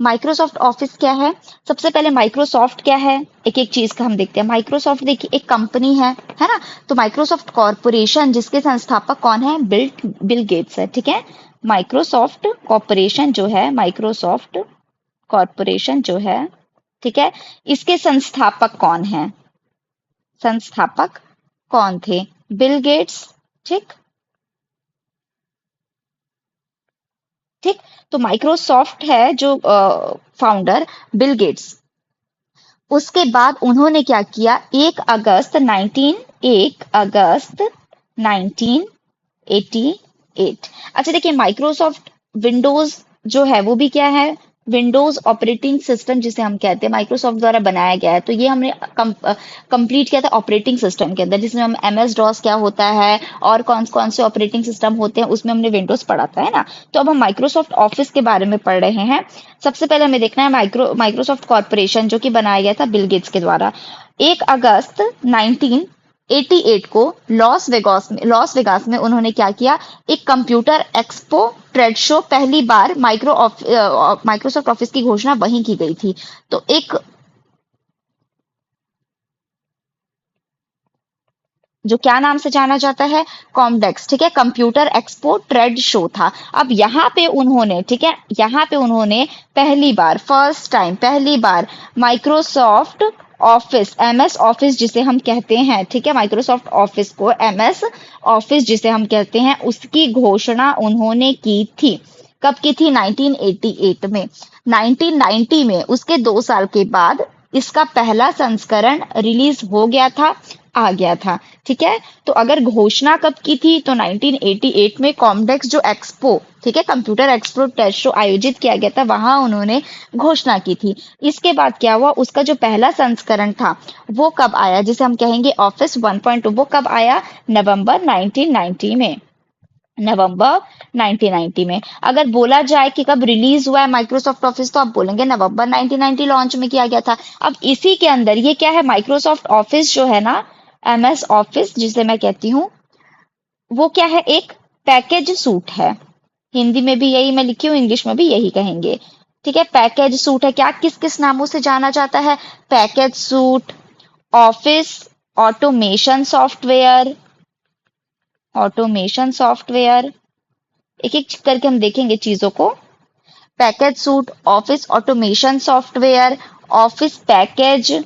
Microsoft office क्या है? सबसे पहले माइक्रोसॉफ्ट क्या है, एक एक चीज का हम देखते हैं। माइक्रोसॉफ्ट देखिए एक कंपनी है ना। तो माइक्रोसॉफ्ट कॉरपोरेशन जिसके संस्थापक कौन है? बिल गेट्स है, ठीक है। माइक्रोसॉफ्ट कॉरपोरेशन जो है, माइक्रोसॉफ्ट कॉरपोरेशन जो है, ठीक है, इसके संस्थापक कौन है? संस्थापक कौन थे? बिल गेट्स, ठीक। ठीक। तो माइक्रोसॉफ्ट है जो फाउंडर बिल गेट्स। उसके बाद उन्होंने क्या किया, 1 अगस्त 1988। अच्छा देखिए, माइक्रोसॉफ्ट विंडोज जो है वो भी क्या है? विंडोज ऑपरेटिंग सिस्टम जिसे हम कहते हैं, माइक्रोसॉफ्ट द्वारा बनाया गया है। तो ये हमने कंप्लीट किया था ऑपरेटिंग सिस्टम के अंदर, जिसमें हम एमएस डॉस क्या होता है और कौन कौन से ऑपरेटिंग सिस्टम होते हैं, उसमें हमने विंडोज पढ़ा था, है ना। तो अब हम माइक्रोसॉफ्ट ऑफिस के बारे में पढ़ रहे हैं। सबसे पहले हमें देखना है माइक्रोसॉफ्ट कॉर्पोरेशन जो कि बनाया गया था बिल गेट्स के द्वारा। 1 अगस्त 1988 को लॉस वेगास में उन्होंने क्या किया, एक कंप्यूटर एक्सपो ट्रेड शो, पहली बार माइक्रोसॉफ्ट ऑफिस की घोषणा वहीं की गई थी। तो एक जो क्या नाम से जाना जाता है, कॉमडेक्स, ठीक है, कंप्यूटर एक्सपो ट्रेड शो था। अब यहाँ पे उन्होंने, ठीक है, यहाँ पे उन्होंने पहली बार, फर्स्ट टाइम, पहली बार माइक्रोसॉफ्ट ऑफिस, एमएस ऑफिस जिसे हम कहते हैं, ठीक है, माइक्रोसॉफ्ट ऑफिस को एमएस ऑफिस जिसे हम कहते हैं, उसकी घोषणा उन्होंने की थी। कब की थी? 1988 में। 1990 में, उसके 2 साल के बाद, इसका पहला संस्करण रिलीज हो गया था, आ गया था, ठीक है। तो अगर घोषणा कब की थी, तो 1988 में कॉमडेक्स जो एक्सपो, ठीक है, कंप्यूटर एक्सपो टेस्ट शो आयोजित किया गया था, वहां उन्होंने घोषणा की थी। इसके बाद क्या हुआ, उसका जो पहला संस्करण था वो कब आया, जिसे हम कहेंगे ऑफिस 1.2, वो कब आया? नवंबर 1990 में। नवंबर 1990 में। अगर बोला जाए कि कब रिलीज हुआ है माइक्रोसॉफ्ट ऑफिस, तो आप बोलेंगे नवंबर 1990 लॉन्च में किया गया था। अब इसी के अंदर ये क्या है, माइक्रोसॉफ्ट ऑफिस जो है ना, एमएस ऑफिस जिसे मैं कहती हूँ, वो क्या है, एक पैकेज सूट है। हिंदी में भी यही मैं लिखी हूँ, इंग्लिश में भी यही कहेंगे, ठीक है। पैकेज सूट है। क्या किस किस नामों से जाना जाता है? Package suit, office automation software, automation software, एक एक करके हम देखेंगे चीजों को। Package suit, office automation software, office package,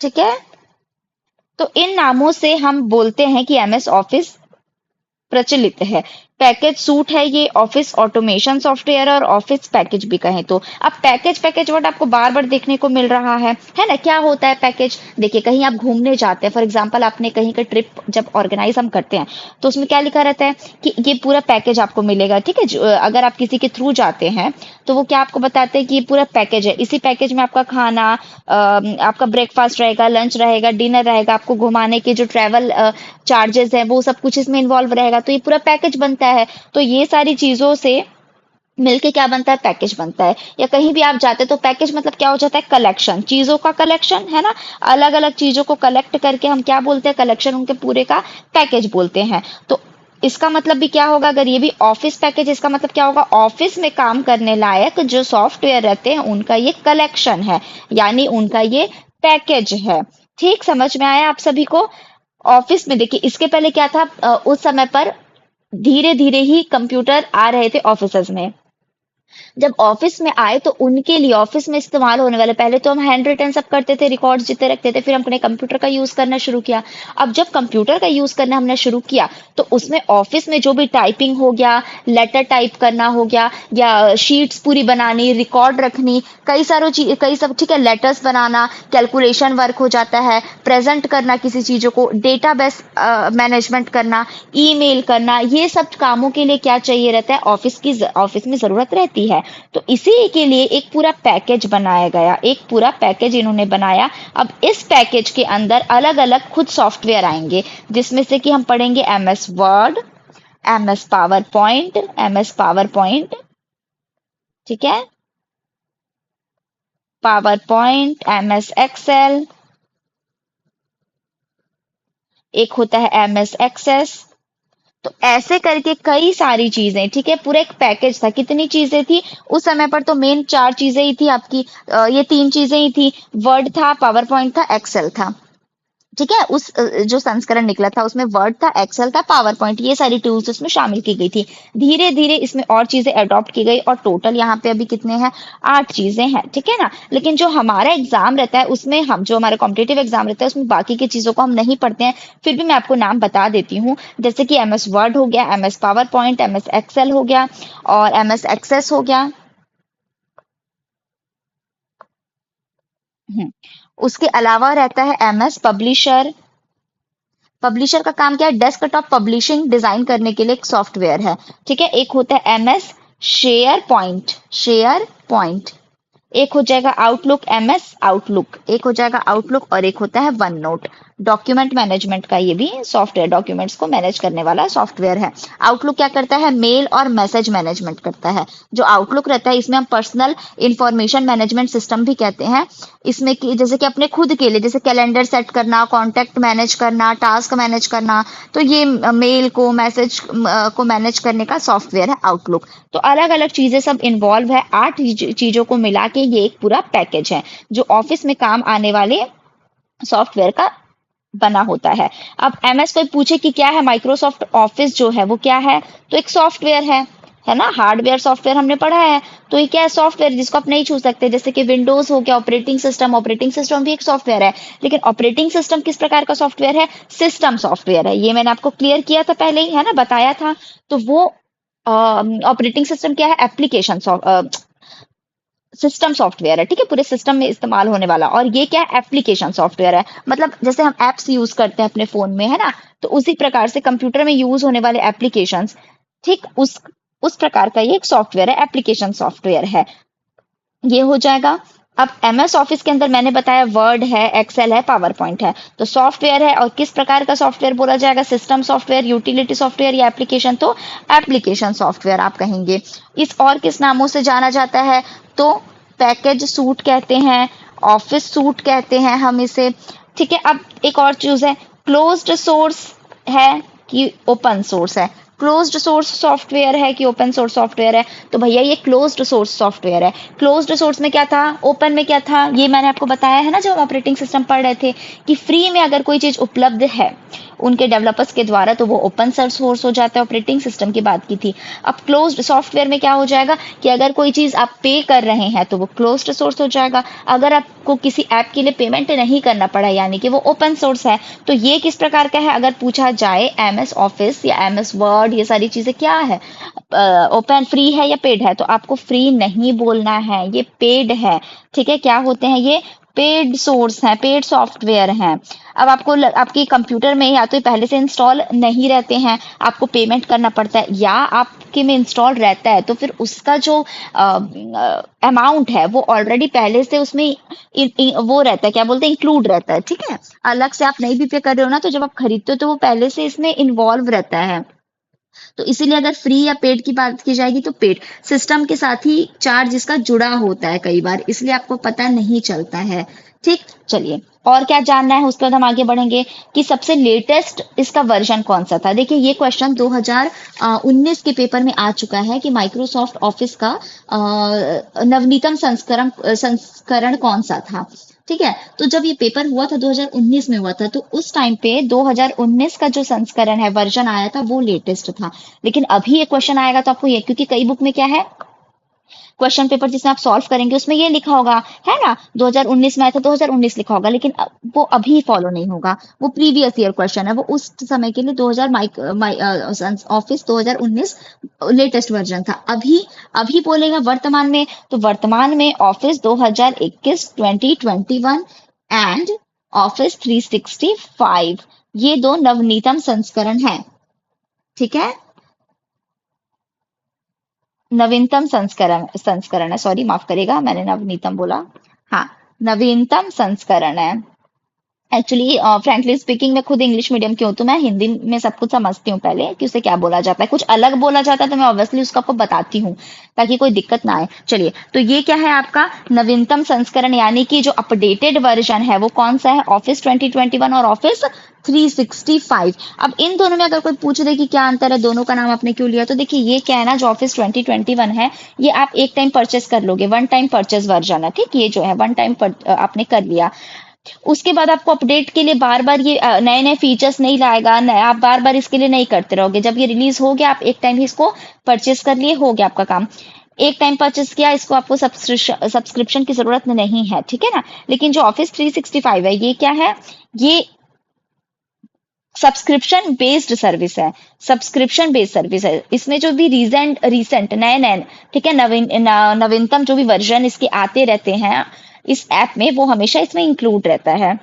ठीक है। तो इन नामों से हम बोलते हैं कि एमएस ऑफिस प्रचलित है। पैकेज सूट है ये, ऑफिस ऑटोमेशन सॉफ्टवेयर, और ऑफिस पैकेज भी कहें तो। अब पैकेज पैकेज वर्ड आपको बार बार देखने को मिल रहा है ना। क्या होता है पैकेज? देखिए, कहीं आप घूमने जाते हैं, फॉर एग्जांपल आपने कहीं का ट्रिप जब ऑर्गेनाइज हम करते हैं, तो उसमें क्या लिखा रहता है कि ये पूरा पैकेज आपको मिलेगा, ठीक है। अगर आप किसी के थ्रू जाते हैं तो वो क्या आपको बताते हैं कि ये पूरा पैकेज है, इसी पैकेज में आपका खाना, आपका ब्रेकफास्ट रहेगा, लंच रहेगा, डिनर रहेगा, आपको घुमाने के जो ट्रैवल चार्जेस है वो सब कुछ इसमें इन्वॉल्व रहेगा, तो ये पूरा पैकेज बनता है। तो ये सारी चीजों से मिलके क्या बनता है? पैकेज बनता है। या कहीं भी आप जाते हैं तो पैकेज मतलब क्या हो जाता है? कलेक्शन, चीजों का कलेक्शन, है ना। अलग अलग चीजों को कलेक्ट करके हम क्या बोलते हैं? कलेक्शन, उनके पूरे का पैकेज बोलते हैं। तो इसका मतलब भी क्या होगा, अगर ये भी ऑफिस पैकेज, इसका मतलब क्या होगा? ऑफिस में काम करने लायक जो सॉफ्टवेयर रहते हैं उनका ये कलेक्शन है, यानी उनका ये पैकेज है। ठीक समझ में आया आप सभी को? ऑफिस में देखिए, इसके पहले क्या था, उस समय पर धीरे धीरे ही कंप्यूटर आ रहे थे ऑफिसेज में। जब ऑफिस में आए तो उनके लिए ऑफिस में इस्तेमाल होने वाले, पहले तो हम हैंड रिटन सब करते थे, रिकॉर्ड्स जितने रखते थे, फिर हमने कंप्यूटर का यूज करना शुरू किया। अब जब कंप्यूटर का यूज करना हमने शुरू किया, तो उसमें ऑफिस में जो भी टाइपिंग हो गया, लेटर टाइप करना हो गया, या शीट्स पूरी बनानी, रिकॉर्ड रखनी, कई सारों चीज, कई सब, ठीक है, लेटर्स बनाना, कैलकुलेशन वर्क हो जाता है, प्रेजेंट करना किसी चीजों को, डेटाबेस मैनेजमेंट करना, ईमेल करना, ये सब कामों के लिए क्या चाहिए रहता है? ऑफिस में जरूरत रहती है। तो इसी के लिए एक पूरा पैकेज बनाया गया, एक पूरा पैकेज इन्होंने बनाया। अब इस पैकेज के अंदर अलग अलग खुद सॉफ्टवेयर आएंगे, जिसमें से कि हम पढ़ेंगे MS Word, MS PowerPoint, MS power point, ठीक है, पावर पॉइंट, एमएस एक्सेल, एक होता है एमएस एक्सेस, तो ऐसे करके कई सारी चीजें, ठीक है, पूरा एक पैकेज था। कितनी चीजें थी उस समय पर? तो मेन चार चीजें ही थी आपकी, ये तीन चीजें ही थी। वर्ड था, पावर पॉइंट था, एक्सेल था। ठीक है, उस जो संस्करण निकला था उसमें वर्ड था, एक्सेल था, पावर पॉइंट, ये सारी टूल्स उसमें शामिल की गई थी। धीरे धीरे इसमें और चीजें अडॉप्ट की गई और टोटल यहाँ पे अभी कितने हैं? 8 चीजें हैं, ठीक है ना। लेकिन जो हमारा एग्जाम रहता है उसमें, हम जो हमारा कॉम्पिटेटिव एग्जाम रहता है उसमें बाकी की चीजों को हम नहीं पढ़ते हैं। फिर भी मैं आपको नाम बता देती हूँ। जैसे कि एमएस वर्ड हो गया, MS PowerPoint, MS Excel हो गया और एमएस एक्सेस हो गया। हम्म, उसके अलावा रहता है एमएस पब्लिशर। पब्लिशर का काम क्या है? डेस्कटॉप पब्लिशिंग डिजाइन करने के लिए एक सॉफ्टवेयर है। ठीक है, एक होता है MS share point. Share point. एक हो जाएगा आउटलुक, एमएस आउटलुक, एक हो जाएगा आउटलुक, और एक होता है वन नोट। डॉक्यूमेंट मैनेजमेंट का ये भी सॉफ्टवेयर, डॉक्यूमेंट्स को मैनेज करने वाला सॉफ्टवेयर है। आउटलुक क्या करता है? मेल और मैसेज मैनेजमेंट करता है। जो आउटलुक रहता है इसमें हम पर्सनल इंफॉर्मेशन मैनेजमेंट सिस्टम भी कहते हैं। इसमें कि जैसे कि अपने खुद के लिए, जैसे कैलेंडर सेट करना, कॉन्टैक्ट मैनेज करना, टास्क मैनेज करना, तो ये मेल को, मैसेज को मैनेज करने का सॉफ्टवेयर है आउटलुक। तो अलग अलग चीजें सब इन्वॉल्व है, 8 चीजों को मिला के ये एक पूरा पैकेज है जो ऑफिस में काम आने वाले सॉफ्टवेयर का बना होता है। अब एमएस कोई पूछे कि क्या है, माइक्रोसॉफ्ट ऑफिस जो है वो क्या है, तो एक सॉफ्टवेयर है ना। हार्डवेयर सॉफ्टवेयर हमने पढ़ा है। तो ये क्या है? सॉफ्टवेयर जिसको आप नहीं छू सकते। जैसे कि विंडोज हो गया, ऑपरेटिंग सिस्टम, ऑपरेटिंग सिस्टम भी एक सॉफ्टवेयर है। लेकिन ऑपरेटिंग सिस्टम किस प्रकार का सॉफ्टवेयर है? सिस्टम सॉफ्टवेयर है। ये मैंने आपको क्लियर किया था पहले ही, है ना, बताया था। तो वो ऑपरेटिंग सिस्टम क्या है? एप्लीकेशन सिस्टम सॉफ्टवेयर है, ठीक है, पूरे सिस्टम में इस्तेमाल होने वाला। और ये क्या है? एप्लीकेशन सॉफ्टवेयर है। मतलब जैसे हम एप्स यूज करते हैं अपने फोन में, है ना, तो उसी प्रकार से कंप्यूटर में यूज होने वाले एप्लीकेशंस, ठीक उस प्रकार का ये एक सॉफ्टवेयर है, एप्लीकेशन सॉफ्टवेयर है। ये हो जाएगा। अब एमएस ऑफिस के अंदर मैंने बताया वर्ड है, एक्सेल है, पावर पॉइंट है। तो सॉफ्टवेयर है, और किस प्रकार का सॉफ्टवेयर बोला जाएगा? सिस्टम सॉफ्टवेयर, यूटिलिटी सॉफ्टवेयर या एप्लीकेशन? तो एप्लीकेशन सॉफ्टवेयर आप कहेंगे। इस और किस नामों से जाना जाता है? तो पैकेज सूट कहते हैं, ऑफिस सूट कहते हैं हम इसे। ठीक है, अब एक और चीज है, क्लोज्ड सोर्स है कि ओपन सोर्स है? क्लोज्ड सोर्स सॉफ्टवेयर है कि ओपन सोर्स सॉफ्टवेयर है? तो भैया ये क्लोज्ड सोर्स सॉफ्टवेयर है। क्लोज्ड सोर्स में क्या था, ओपन में क्या था? ये मैंने आपको बताया है ना जब हम ऑपरेटिंग सिस्टम पढ़ रहे थे, कि फ्री में अगर कोई चीज उपलब्ध है उनके डेवलपर्स के द्वारा तो वो ओपन सोर्स हो जाता है। ऑपरेटिंग सिस्टम की बात की थी। अब क्लोज्ड सॉफ्टवेयर में क्या हो जाएगा कि अगर कोई चीज आप पे कर रहे हैं तो वो क्लोज्ड सोर्स हो जाएगा। अगर आपको किसी ऐप के लिए पेमेंट नहीं करना पड़ा यानी कि वो ओपन सोर्स है। तो ये किस प्रकार का है? अगर पूछा जाए एमएस ऑफिस या एमएस वर्ड, ये सारी चीजें क्या है, ओपन फ्री है या पेड है? तो आपको फ्री नहीं बोलना है, ये पेड है। ठीक है, क्या होते हैं ये? पेड सोर्स हैं, पेड सॉफ्टवेयर हैं। अब आपको आपके कंप्यूटर में या तो पहले से इंस्टॉल नहीं रहते हैं, आपको पेमेंट करना पड़ता है, या आपके में इंस्टॉल रहता है तो फिर उसका जो अमाउंट है वो ऑलरेडी पहले से उसमें वो रहता है, क्या बोलते हैं, इंक्लूड रहता है। ठीक है, अलग से आप नहीं भी पे कर रहे हो ना, तो जब आप खरीदते हो तो वो पहले से इसमें इन्वॉल्व रहता है। तो इसीलिए अगर फ्री या पेड की बात की जाएगी तो पेड सिस्टम के साथ ही चार्ज इसका जुड़ा होता है कई बार, इसलिए आपको पता नहीं चलता है। ठीक, चलिए और क्या जानना है उसके बाद हम आगे बढ़ेंगे कि सबसे लेटेस्ट इसका वर्जन कौन सा था। देखिए ये क्वेश्चन 2019 के पेपर में आ चुका है कि माइक्रोसॉफ्ट ऑफिस का नवनीतम संस्करण कौन सा था। ठीक है, तो जब ये पेपर हुआ था 2019 में हुआ था, तो उस टाइम पे 2019 का जो संस्करण है, वर्जन आया था, वो लेटेस्ट था। लेकिन अभी ये क्वेश्चन आएगा तो आपको ये, क्योंकि कई बुक में क्या है, क्वेश्चन पेपर जिसमें आप सॉल्व करेंगे उसमें ये लिखा होगा, है ना, 2019 में आया था 2019 लिखा होगा, लेकिन वो अभी फॉलो नहीं होगा। वो प्रीवियस ईयर क्वेश्चन है, वो उस समय के लिए 2000 ऑफिस 2019 लेटेस्ट वर्जन था। अभी अभी बोलेगा वर्तमान में, तो वर्तमान में ऑफिस 2021 2021 एंड ऑफिस 365, ये दो नवनीतम संस्करण है। ठीक है, नवीनतम संस्करण है, सॉरी माफ करिएगा मैंने नवनीतम बोला। हाँ, नवीनतम संस्करण है। एक्चुअली फ्रैंकली स्पीकिंग मैं खुद इंग्लिश मीडियम की हूँ तो मैं हिंदी में सब कुछ समझती हूँ पहले कि उसे क्या बोला जाता है। कुछ अलग बोला जाता है तो मैं ऑब्वियसली उसको आपको बताती हूँ ताकि कोई दिक्कत ना आए। चलिए, तो ये क्या है आपका नवीनतम संस्करण, यानी कि जो अपडेटेड वर्जन है वो कौन सा है, ऑफिस 2021 और ऑफिस 365। अब इन दोनों में अगर कोई पूछ दे कि क्या अंतर है, दोनों का नाम आपने क्यों लिया, तो देखिए ये क्या है ना, जो ऑफिस 2021 है ये आप एक टाइम परचेस कर लोगे, वन टाइम परचेस वर्जन है। ठीक, ये जो है वन टाइम आपने कर लिया, उसके बाद आपको अपडेट के लिए बार बार ये नए नए फीचर्स नहीं लाएगा, आप बार बार इसके लिए नहीं करते रहोगे। जब ये रिलीज हो गया, आप एक टाइम ही इसको परचेस कर लिए, हो गया आपका काम। एक टाइम परचेस किया, इसको आपको सब्सक्रिप्शन की जरूरत नहीं है, ठीक है ना। लेकिन जो ऑफिस 365 है ये क्या है, ये सब्सक्रिप्शन बेस्ड सर्विस है। सब्सक्रिप्शन बेस्ड सर्विस है, इसमें जो भी रीसेंट रीसेंट नए नए, ठीक है, नवीनतम जो भी वर्जन इसके आते रहते हैं इस ऐप में, वो हमेशा इसमें इंक्लूड रहता है।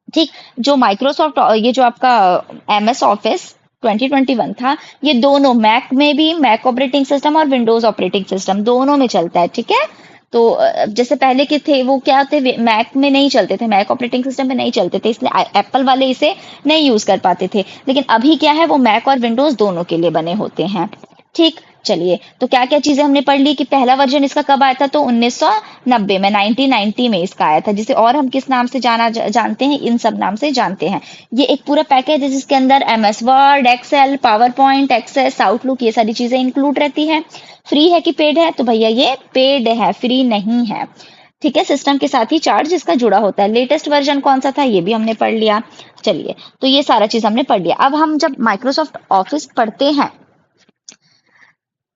ठीक, जो माइक्रोसॉफ्ट, ये जो आपका एमएस ऑफिस 2021 था, ये दोनों मैक में भी, मैक ऑपरेटिंग सिस्टम और विंडोज ऑपरेटिंग सिस्टम दोनों में चलता है। ठीक है, तो जैसे पहले के थे वो क्या थे, मैक में नहीं चलते थे, मैक ऑपरेटिंग सिस्टम में नहीं चलते थे, इसलिए एप्पल वाले इसे नहीं यूज कर पाते थे। लेकिन अभी क्या है, वो मैक और विंडोज दोनों के लिए बने होते हैं। ठीक, चलिए, तो क्या क्या चीजें हमने पढ़ ली कि पहला वर्जन इसका कब आया था, तो 1990 में, 1990 में इसका आया था, जिसे और हम किस नाम से जानते हैं, इन सब नाम से जानते हैं। ये एक पूरा पैकेज है जिसके अंदर MS Word, Excel, PowerPoint, Access, Outlook, ये सारी चीजें इंक्लूड रहती है। फ्री है कि पेड है, तो भैया ये पेड है, फ्री नहीं है। ठीक है, सिस्टम के साथ ही चार्ज इसका जुड़ा होता है। लेटेस्ट वर्जन कौन सा था ये भी हमने पढ़ लिया। चलिए, तो ये सारा चीज हमने पढ़ लिया। अब हम जब माइक्रोसॉफ्ट ऑफिस पढ़ते हैं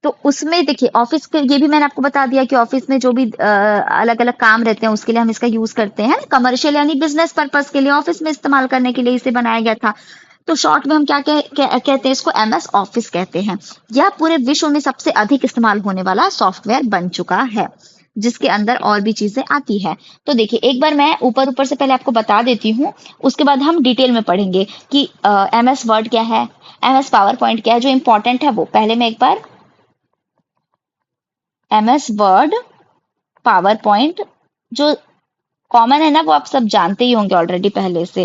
तो उसमें देखिए, ऑफिस के ये भी मैंने आपको बता दिया कि ऑफिस में जो भी अलग अलग काम रहते हैं उसके लिए हम इसका यूज करते हैं। कमर्शियल यानी बिजनेस पर्पस के लिए, ऑफिस में इस्तेमाल करने के लिए इसे बनाया गया था। तो शॉर्ट में हम क्या कहते हैं इसको, एमएस ऑफिस कहते हैं। यह पूरे विश्व में सबसे अधिक इस्तेमाल होने वाला सॉफ्टवेयर बन चुका है, जिसके अंदर और भी चीजें आती है। तो देखिए, एक बार मैं ऊपर ऊपर से पहले आपको बता देती हूँ, उसके बाद हम डिटेल में पढ़ेंगे कि एमएस वर्ड क्या है, एमएस पावर पॉइंट क्या है। जो इंपॉर्टेंट है वो पहले मैं एक बार, एमएस वर्ड, पावर पॉइंट, जो कॉमन है ना वो आप सब जानते ही होंगे ऑलरेडी पहले से।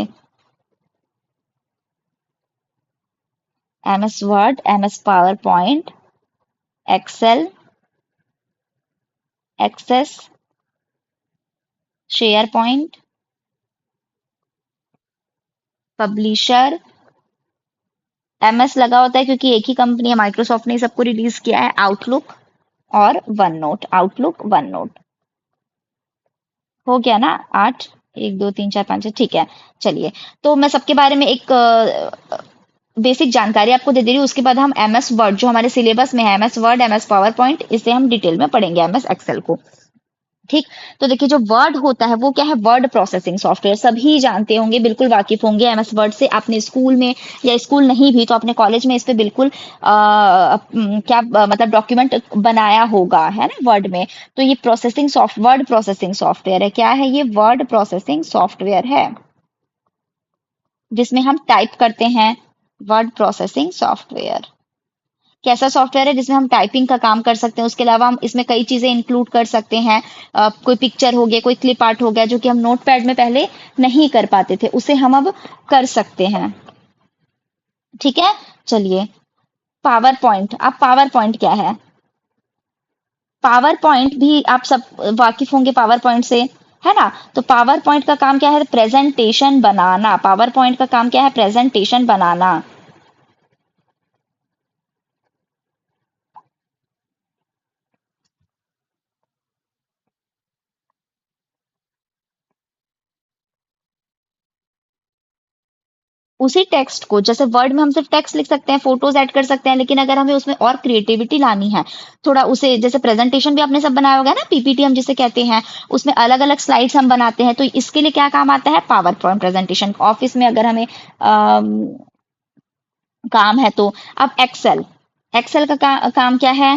MS Word, MS PowerPoint, Excel, Access, SharePoint, Publisher. MS लगा होता है क्योंकि एक ही कंपनी है, माइक्रोसॉफ्ट ने सबको रिलीज किया है। आउटलुक और one note, outlook one note. हो गया ना, 8, 1 2 3 4 5 6, ठीक है। चलिए, तो मैं सबके बारे में एक बेसिक जानकारी आपको दे दे रही हूँ। उसके बाद हम एमएस वर्ड जो हमारे सिलेबस में है, MS Word, MS power point, इसे हम डिटेल में पढ़ेंगे, एमएस एक्सेल को। ठीक, तो देखिए, जो वर्ड होता है वो क्या है, वर्ड प्रोसेसिंग सॉफ्टवेयर, सभी जानते होंगे, बिल्कुल वाकिफ होंगे एमएस वर्ड से। आपने स्कूल में, या स्कूल नहीं भी तो अपने कॉलेज में इस पे बिल्कुल क्या मतलब डॉक्यूमेंट बनाया होगा, है ना, वर्ड में। तो ये वर्ड प्रोसेसिंग सॉफ्टवेयर है। क्या है ये, वर्ड प्रोसेसिंग सॉफ्टवेयर है, जिसमें हम टाइप करते हैं। वर्ड प्रोसेसिंग सॉफ्टवेयर कैसा सॉफ्टवेयर है, जिसमें हम टाइपिंग का काम कर सकते हैं। उसके अलावा हम इसमें कई चीजें इंक्लूड कर सकते हैं। कोई पिक्चर हो गया, कोई क्लिप आर्ट हो गया, जो कि हम नोटपैड में पहले नहीं कर पाते थे, उसे हम अब कर सकते हैं। ठीक है, चलिए, पावर पॉइंट। अब पावर पॉइंट क्या है, पावर पॉइंट भी आप सब वाकिफ होंगे पावर पॉइंट से, है ना। तो पावर पॉइंट का काम क्या है, प्रेजेंटेशन बनाना। पावर पॉइंट का काम क्या है, प्रेजेंटेशन बनाना। उसी टेक्स्ट को, जैसे वर्ड में हम सिर्फ टेक्स्ट लिख सकते हैं, फोटोज ऐड कर सकते हैं, लेकिन अगर हमें उसमें और क्रिएटिविटी लानी है, थोड़ा उसे, जैसे प्रेजेंटेशन भी आपने सब बनाया होगा ना, पीपीटी हम जिसे कहते हैं, उसमें अलग अलग स्लाइड्स हम बनाते हैं, तो इसके लिए क्या काम आता है, पावर पॉइंट प्रेजेंटेशन। ऑफिस में अगर हमें काम है तो। अब एक्सेल, एक्सेल का काम क्या है,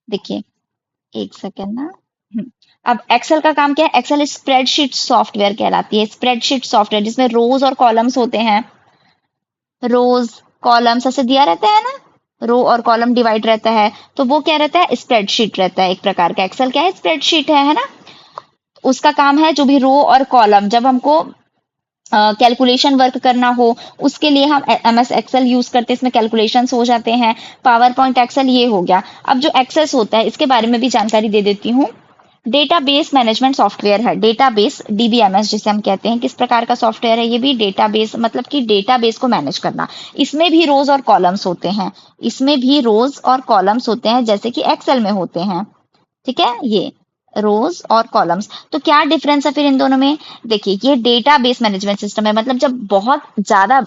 देखिए, एक सेकेंड ना। हम्म, अब एक्सेल का काम क्या है, एक्सेल स्प्रेडशीट सॉफ्टवेयर कहलाती है, स्प्रेडशीट सॉफ्टवेयर, जिसमें रोज और कॉलम्स होते हैं। रोज, कॉलम्स ऐसे दिया रहता है ना, रो और कॉलम डिवाइड रहता है, तो वो क्या रहता है, स्प्रेडशीट रहता है एक प्रकार का। एक्सेल क्या है, स्प्रेडशीट है ना। उसका काम है जो भी रो और कॉलम, जब हमको कैलकुलेशन वर्क करना हो उसके लिए हम एमएस एक्सेल यूज करते हैं, इसमें कैलकुलेशंस हो जाते हैं। पावर पॉइंट एक्सेल ये हो गया। अब जो एक्सेस होता है इसके बारे में भी जानकारी दे देती हूँ। डेटाबेस मैनेजमेंट सॉफ्टवेयर है, डेटाबेस डीबीएमएस जिसे हम कहते हैं, किस प्रकार का सॉफ्टवेयर है ये भी, डेटाबेस मतलब कि डेटाबेस को मैनेज करना। इसमें भी रोज और कॉलम्स होते हैं, इसमें भी रोज और कॉलम्स होते हैं जैसे कि एक्सेल में होते हैं। ठीक है, ये रोज और कॉलम्स। तो क्या डिफरेंस है फिर इन दोनों में? देखिए, ये डेटाबेस मैनेजमेंट सिस्टम है, मतलब जब बहुत ज्यादा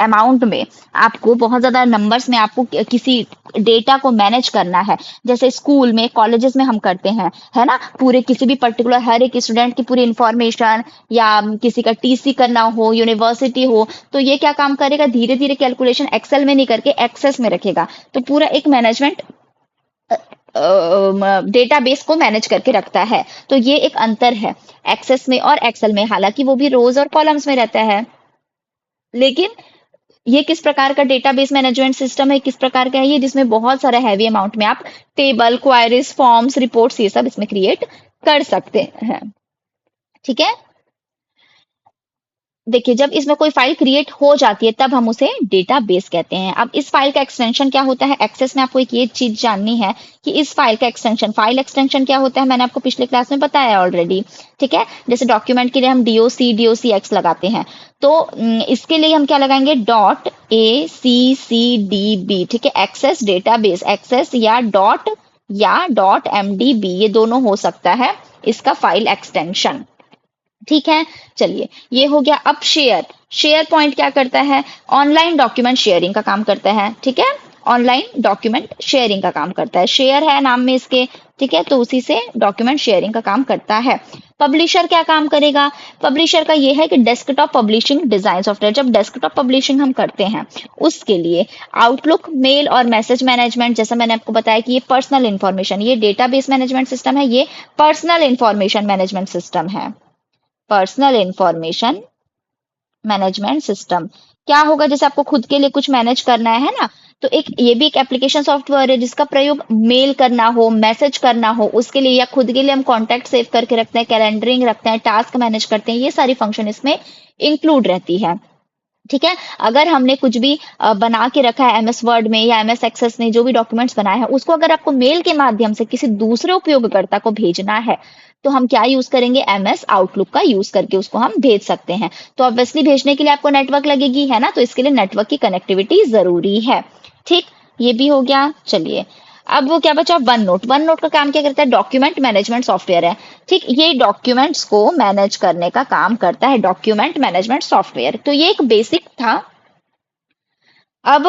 अमाउंट में, आपको बहुत ज्यादा नंबर्स में आपको किसी डेटा को मैनेज करना है, जैसे स्कूल में कॉलेजेस में हम करते हैं, है ना, पूरे किसी भी पर्टिकुलर हर एक स्टूडेंट की पूरी इंफॉर्मेशन, या किसी का टीसी करना हो, यूनिवर्सिटी हो, तो ये क्या काम करेगा, धीरे धीरे कैलकुलेशन एक्सेल में नहीं करके एक्सेस में रखेगा, तो पूरा एक मैनेजमेंट डेटाबेस को मैनेज करके रखता है। तो ये एक अंतर है एक्सेस में और एक्सेल में, हालांकि वो भी रोज और कॉलम्स में रहता है, लेकिन ये किस प्रकार का डेटाबेस मैनेजमेंट सिस्टम है, किस प्रकार का है ये, जिसमें बहुत सारा हैवी अमाउंट में आप टेबल, क्वायरीज, फॉर्म्स, रिपोर्ट्स ये सब इसमें क्रिएट कर सकते हैं। ठीक है, देखिए, जब इसमें कोई फाइल क्रिएट हो जाती है तब हम उसे डेटाबेस कहते हैं। अब इस फाइल का एक्सटेंशन क्या होता है, एक्सेस में आपको एक ये चीज जाननी है कि इस फाइल का एक्सटेंशन, फाइल एक्सटेंशन क्या होता है, मैंने आपको पिछले क्लास में बताया ऑलरेडी। ठीक है, जैसे डॉक्यूमेंट के लिए हम डीओसी एक्स लगाते हैं, तो इसके लिए हम क्या लगाएंगे, डॉट ACCDB। ठीक है, एक्सेस डेटाबेस, एक्सेस या डॉट MDB, ये दोनों हो सकता है इसका फाइल एक्सटेंशन। ठीक है, चलिए, ये हो गया। अब शेयर, शेयर पॉइंट क्या करता है, ऑनलाइन डॉक्यूमेंट शेयरिंग का काम करता है। ठीक है, ऑनलाइन डॉक्यूमेंट शेयरिंग का काम करता है, शेयर है नाम में इसके। ठीक है, तो उसी से डॉक्यूमेंट शेयरिंग का काम करता है। पब्लिशर क्या काम करेगा, पब्लिशर का ये है कि डेस्कटॉप पब्लिशिंग डिजाइन सॉफ्टवेयर, जब डेस्कटॉप पब्लिशिंग हम करते हैं उसके लिए आउटलुक, मेल और मैसेज मैनेजमेंट, जैसा मैंने आपको बताया कि ये पर्सनल इंफॉर्मेशन, ये डेटाबेस मैनेजमेंट सिस्टम है, ये पर्सनल इंफॉर्मेशन मैनेजमेंट सिस्टम है। पर्सनल इंफॉर्मेशन मैनेजमेंट सिस्टम क्या होगा, जैसे आपको खुद के लिए कुछ मैनेज करना है ना, तो एक ये भी एक एप्लीकेशन सॉफ्टवेयर है जिसका प्रयोग मेल करना हो, मैसेज करना हो उसके लिए, या खुद के लिए हम कॉन्टैक्ट सेव करके रखते हैं, कैलेंडरिंग रखते हैं, टास्क मैनेज करते हैं, ये सारी फंक्शन इसमें इंक्लूड रहती है। ठीक है, अगर हमने कुछ भी बना के रखा है एमएस वर्ड में या एमएस एक्सेस में, जो भी डॉक्यूमेंट्स बनाए हैं उसको अगर आपको मेल के माध्यम से किसी दूसरे उपयोगकर्ता को भेजना है, तो हम क्या यूज करेंगे, एमएस आउटलुक का यूज करके उसको हम भेज सकते हैं। तो ऑब्वियसली भेजने के लिए आपको नेटवर्क लगेगी, है ना, तो इसके लिए नेटवर्क की कनेक्टिविटी जरूरी है। ठीक, ये भी हो गया। चलिए, अब वो क्या बचा, वन नोट। वन नोट का काम क्या करता है, डॉक्यूमेंट मैनेजमेंट सॉफ्टवेयर है। ठीक, ये डॉक्यूमेंट्स को मैनेज करने का काम करता है, डॉक्यूमेंट मैनेजमेंट सॉफ्टवेयर। तो ये एक बेसिक था। अब,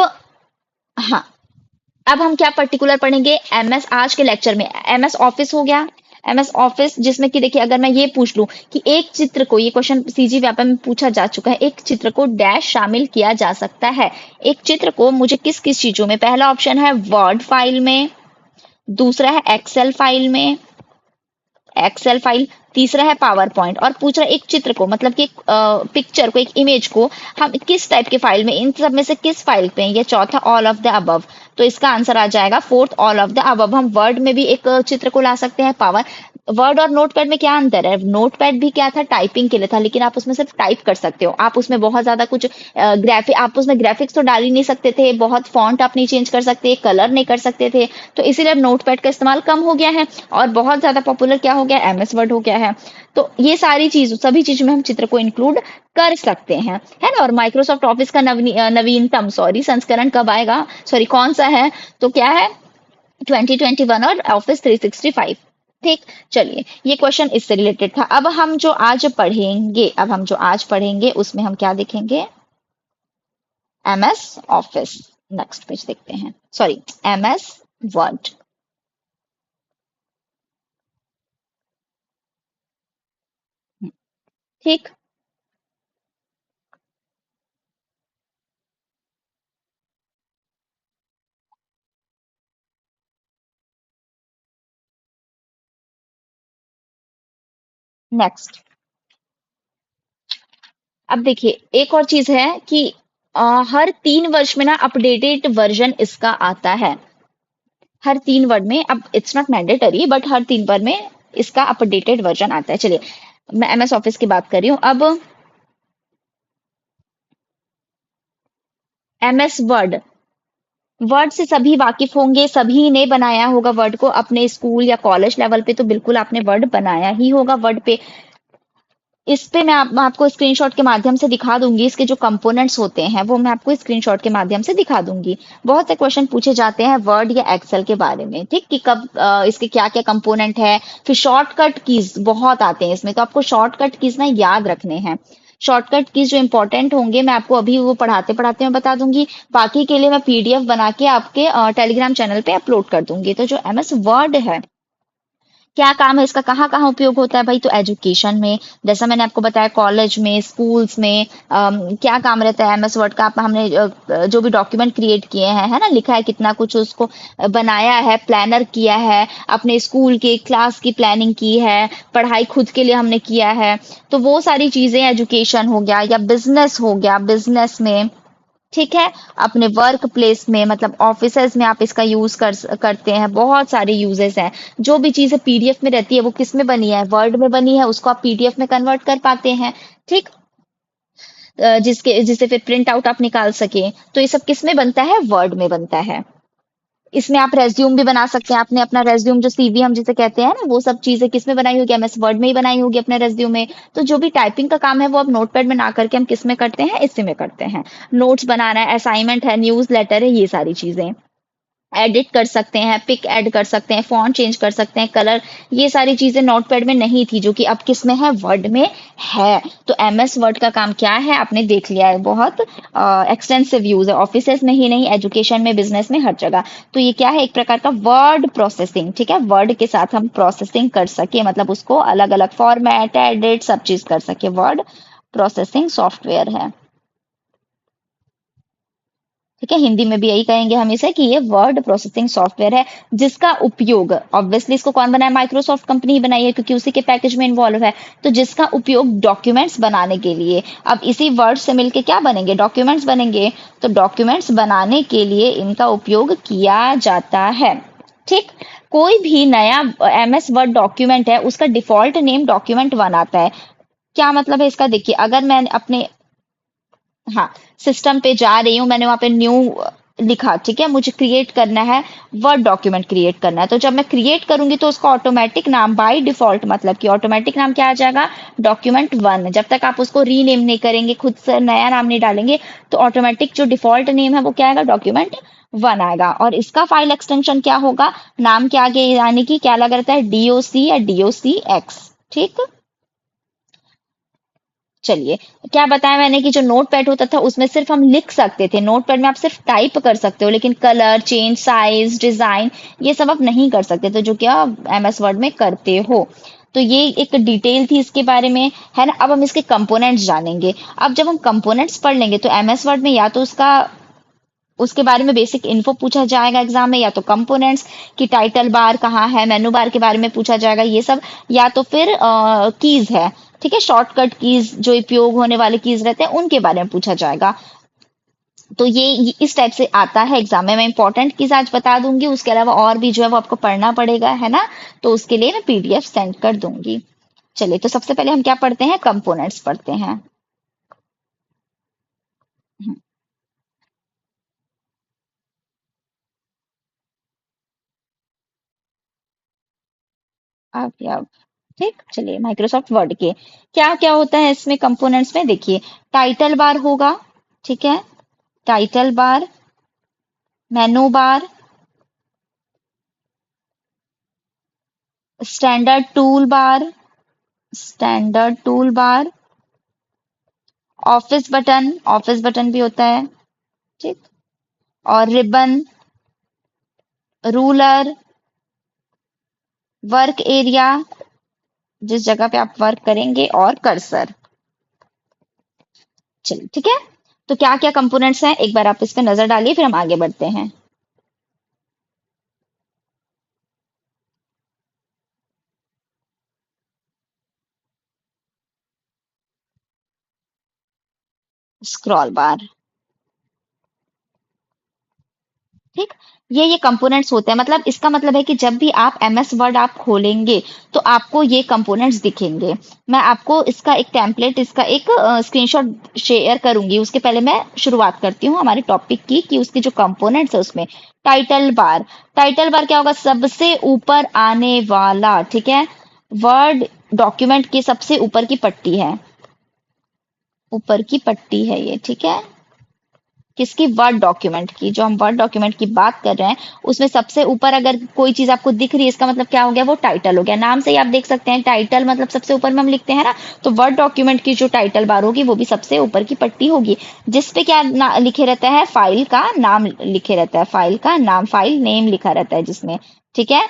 हाँ, अब हम क्या पर्टिकुलर पढ़ेंगे, एमएस आज के लेक्चर में एमएस ऑफिस हो गया। एमएस ऑफिस जिसमें कि देखिए, अगर मैं ये पूछ लूं कि एक चित्र को, ये क्वेश्चन सीजी व्यापा में पूछा जा चुका है, एक चित्र को डैश शामिल किया जा सकता है, एक चित्र को मुझे किस किस चीजों में, पहला ऑप्शन है वर्ड फाइल में, दूसरा है एक्सेल फाइल, तीसरा है पावर पॉइंट, और पूछ रहा है एक चित्र को, मतलब कि एक पिक्चर को, एक इमेज को हम किस टाइप के फाइल में, इन सब में से किस फाइल पे, ये चौथा ऑल ऑफ द अबव। तो इसका आंसर आ जाएगा fourth, all of the above. हम वर्ड में भी एक चित्र को ला सकते हैं, पावर। वर्ड और नोटपैड में क्या अंतर है, नोटपैड भी क्या था, टाइपिंग के लिए था, लेकिन आप उसमें सिर्फ टाइप कर सकते हो, आप उसमें बहुत ज्यादा कुछ ग्राफिक, आप उसमें ग्राफिक्स तो डाल ही नहीं सकते थे, बहुत फॉन्ट आप नहीं चेंज कर सकते, कलर नहीं कर सकते थे, तो इसीलिए अब नोटपैड का इस्तेमाल कम हो गया है, और बहुत ज्यादा पॉपुलर क्या हो गया, एमएस वर्ड हो गया है। तो ये सारी चीज, सभी चीजों में हम चित्र को इंक्लूड कर सकते हैं, है ना। और माइक्रोसॉफ्ट ऑफिस का नवीनतम, सॉरी, संस्करण कब आएगा, सॉरी, कौन सा है, तो क्या है, 2021 और ऑफिस 365। ठीक, चलिए, ये क्वेश्चन इससे रिलेटेड था। अब हम जो आज पढ़ेंगे उसमें हम क्या देखेंगे, एमएस ऑफिस। नेक्स्ट पेज देखते हैं, सॉरी, एमएस वर्ड। ठीक, नेक्स्ट। अब देखिए, एक और चीज है कि हर 3 वर्ष में ना अपडेटेड वर्जन इसका आता है। हर 3 वर्ड में, अब it's not mandatory but her 3 word में इसका अपडेटेड वर्जन आता है। चलिए, मैं एमएस ऑफिस की बात कर रही हूँ अब। एमएस वर्ड, वर्ड से सभी वाकिफ होंगे, सभी ने बनाया होगा वर्ड को अपने स्कूल या कॉलेज लेवल पे, तो बिल्कुल आपने वर्ड बनाया ही होगा वर्ड पे। इस पे मैं आपको स्क्रीनशॉट के माध्यम से दिखा दूंगी, इसके जो कंपोनेंट्स होते हैं वो मैं आपको स्क्रीनशॉट के माध्यम से दिखा दूंगी। बहुत से क्वेश्चन पूछे जाते हैं वर्ड या एक्सेल के बारे में, ठीक, कि कब इसके क्या क्या कंपोनेंट है। फिर शॉर्टकट कीज बहुत आते हैं इसमें, तो आपको शॉर्टकट कीज ना याद रखने हैं। शॉर्टकट कीज जो इंपॉर्टेंट होंगे मैं आपको अभी वो पढ़ाते पढ़ाते मैं बता दूंगी। बाकी के लिए मैं पीडीएफ बना के आपके टेलीग्राम चैनल पे अपलोड कर दूंगी। तो जो एमएस वर्ड है, क्या काम है इसका, कहाँ कहाँ उपयोग होता है भाई, तो एजुकेशन में, जैसा मैंने आपको बताया, कॉलेज में, स्कूल्स में, क्या काम रहता है एमएस वर्ड का। हमने जो भी डॉक्यूमेंट क्रिएट किए हैं, है ना, लिखा है कितना कुछ, उसको बनाया है, प्लानर किया है, अपने स्कूल के क्लास की प्लानिंग की है, पढ़ाई खुद के लिए हमने किया है, तो वो सारी चीजें एजुकेशन हो गया। या बिजनेस हो गया, बिजनेस में, ठीक है, अपने वर्क प्लेस में, मतलब ऑफिसेज में आप इसका यूज करते हैं। बहुत सारे यूजेस हैं। जो भी चीजें पीडीएफ में रहती है वो किस में बनी है, वर्ड में बनी है, उसको आप पीडीएफ में कन्वर्ट कर पाते हैं। ठीक, जिसके जिससे फिर प्रिंट आउट आप निकाल सके। तो ये सब किस में बनता है, वर्ड में बनता है। इसमें आप रेज्यूम भी बना सकते हैं, आपने अपना रेज्यूम जो सीवी हम जिसे कहते हैं ना, वो सब चीजें किस में बनाई होगी, एमएस वर्ड में ही बनाई होगी अपने रेज्यूम में। तो जो भी टाइपिंग का काम है वो अब नोटपैड में ना करके हम किस में करते हैं, इसी में करते हैं। नोट्स बनाना है, असाइनमेंट है, न्यूज लेटर है, ये सारी चीजें एडिट कर सकते हैं, पिक ऐड कर सकते हैं, फॉन्ट चेंज कर सकते हैं, कलर, ये सारी चीजें नोटपैड में नहीं थी, जो कि अब किस में है, वर्ड में है। तो एमएस वर्ड का काम क्या है आपने देख लिया है, बहुत एक्सटेंसिव यूज है, ऑफिसेज में ही नहीं, एजुकेशन में, बिजनेस में, हर जगह। तो ये क्या है, एक प्रकार का वर्ड प्रोसेसिंग, ठीक है, वर्ड के साथ हम प्रोसेसिंग कर सके, मतलब उसको अलग अलग फॉर्मेट, एडिट, सब चीज कर सके, वर्ड प्रोसेसिंग सॉफ्टवेयर है। ठीक है, हिंदी में भी यही कहेंगे हमेशा कि ये वर्ड प्रोसेसिंग सॉफ्टवेयर है, जिसका उपयोग, ऑब्वियसली इसको कौन बनाया, माइक्रोसॉफ्ट कंपनी ही बनाई है, क्योंकि उसी के पैकेज में इन्वॉल्व है। तो जिसका उपयोग डॉक्यूमेंट्स बनाने के लिए, अब इसी वर्ड से मिलके क्या बनेंगे, डॉक्यूमेंट्स बनेंगे। तो डॉक्यूमेंट्स बनाने के लिए इनका उपयोग किया जाता है। ठीक, कोई भी नया एमएस वर्ड डॉक्यूमेंट है, उसका डिफॉल्ट नेम डॉक्यूमेंट 1 आता है। क्या मतलब है इसका, देखिए, अगर मैं अपने, हाँ, सिस्टम पे जा रही हूँ, मैंने वहां पे न्यू लिखा, ठीक है, मुझे क्रिएट करना है, वर्ड डॉक्यूमेंट क्रिएट करना है। तो जब मैं क्रिएट करूंगी तो उसका ऑटोमेटिक नाम बाय डिफॉल्ट, मतलब कि ऑटोमेटिक नाम क्या आ जाएगा, डॉक्यूमेंट 1। जब तक आप उसको रीनेम नहीं करेंगे, खुद से नया नाम नहीं डालेंगे, तो ऑटोमेटिक जो डिफॉल्ट नेम है वो क्या आएगा, डॉक्यूमेंट 1 आएगा। और इसका फाइल एक्सटेंशन क्या होगा, नाम के आगे यानी कि क्या लगा रहता है, डीओसी या डीओसी एक्स। ठीक, चलिए, क्या बताया मैंने कि जो नोटपैड होता था उसमें सिर्फ हम लिख सकते थे, नोटपैड में आप सिर्फ टाइप कर सकते हो, लेकिन कलर चेंज, साइज, डिजाइन, ये सब आप नहीं कर सकते, तो जो क्या एमएस वर्ड में करते हो। तो ये एक डिटेल थी इसके बारे में, है ना। अब हम इसके कंपोनेंट्स जानेंगे। अब जब हम कंपोनेंट्स पढ़ लेंगे तो एमएस वर्ड में या तो उसका, उसके बारे में बेसिक इन्फो पूछा जाएगा एग्जाम में, या तो कंपोनेंट्स की टाइटल बार कहाँ है, मेनू बार के बारे में पूछा जाएगा, ये सब, या तो फिर कीज है, ठीक है, शॉर्टकट कीज जो उपयोग होने वाले कीज रहते हैं उनके बारे में पूछा जाएगा। तो ये इस टाइप से आता है एग्जाम में। मैं इंपॉर्टेंट कीज आज बता दूंगी, उसके अलावा और भी जो है वो आपको पढ़ना पड़ेगा, है ना। तो उसके लिए मैं पीडीएफ सेंड कर दूंगी। चलिए, तो सबसे पहले हम क्या पढ़ते हैं, कंपोनेंट्स पढ़ते हैं। हम्म, अब ठीक, चलिए, माइक्रोसॉफ्ट वर्ड के क्या क्या होता है इसमें कंपोनेंट्स में, देखिए, टाइटल बार होगा, ठीक है, टाइटल बार, मेनू बार, standard tool bar, standard tool bar, office button भी होता है, ठीक, और रिबन, रूलर, वर्क एरिया, जिस जगह पे आप वर्क करेंगे, और कर्सर। चलिए, ठीक है, तो क्या क्या कंपोनेंट्स हैं एक बार आप इस पे नजर डालिए, फिर हम आगे बढ़ते हैं। स्क्रॉल बार, ठीक। ये कंपोनेंट्स होते हैं, मतलब इसका मतलब है कि जब भी आप एमएस वर्ड आप खोलेंगे तो आपको ये कंपोनेंट्स दिखेंगे। मैं आपको इसका एक टेम्पलेट, इसका एक स्क्रीनशॉट शेयर करूंगी। उसके पहले मैं शुरुआत करती हूँ हमारे टॉपिक की कि उसके जो कंपोनेंट्स है उसमें टाइटल बार। टाइटल बार क्या होगा? सबसे ऊपर आने वाला, ठीक है, वर्ड डॉक्यूमेंट की सबसे ऊपर की पट्टी है, ऊपर की पट्टी है ये, ठीक है। किसकी? वर्ड डॉक्यूमेंट की। जो हम वर्ड डॉक्यूमेंट की बात कर रहे हैं उसमें सबसे ऊपर अगर कोई चीज आपको दिख रही है, इसका मतलब क्या हो गया? वो टाइटल हो गया। नाम से ही आप देख सकते हैं टाइटल मतलब सबसे ऊपर में हम लिखते हैं ना, तो वर्ड डॉक्यूमेंट की जो टाइटल बार होगी वो भी सबसे ऊपर की पट्टी होगी, जिसपे क्या लिखे रहता है? फाइल का नाम लिखे रहता है, फाइल का नाम, फाइल नेम लिखा रहता है जिसमें, ठीक है।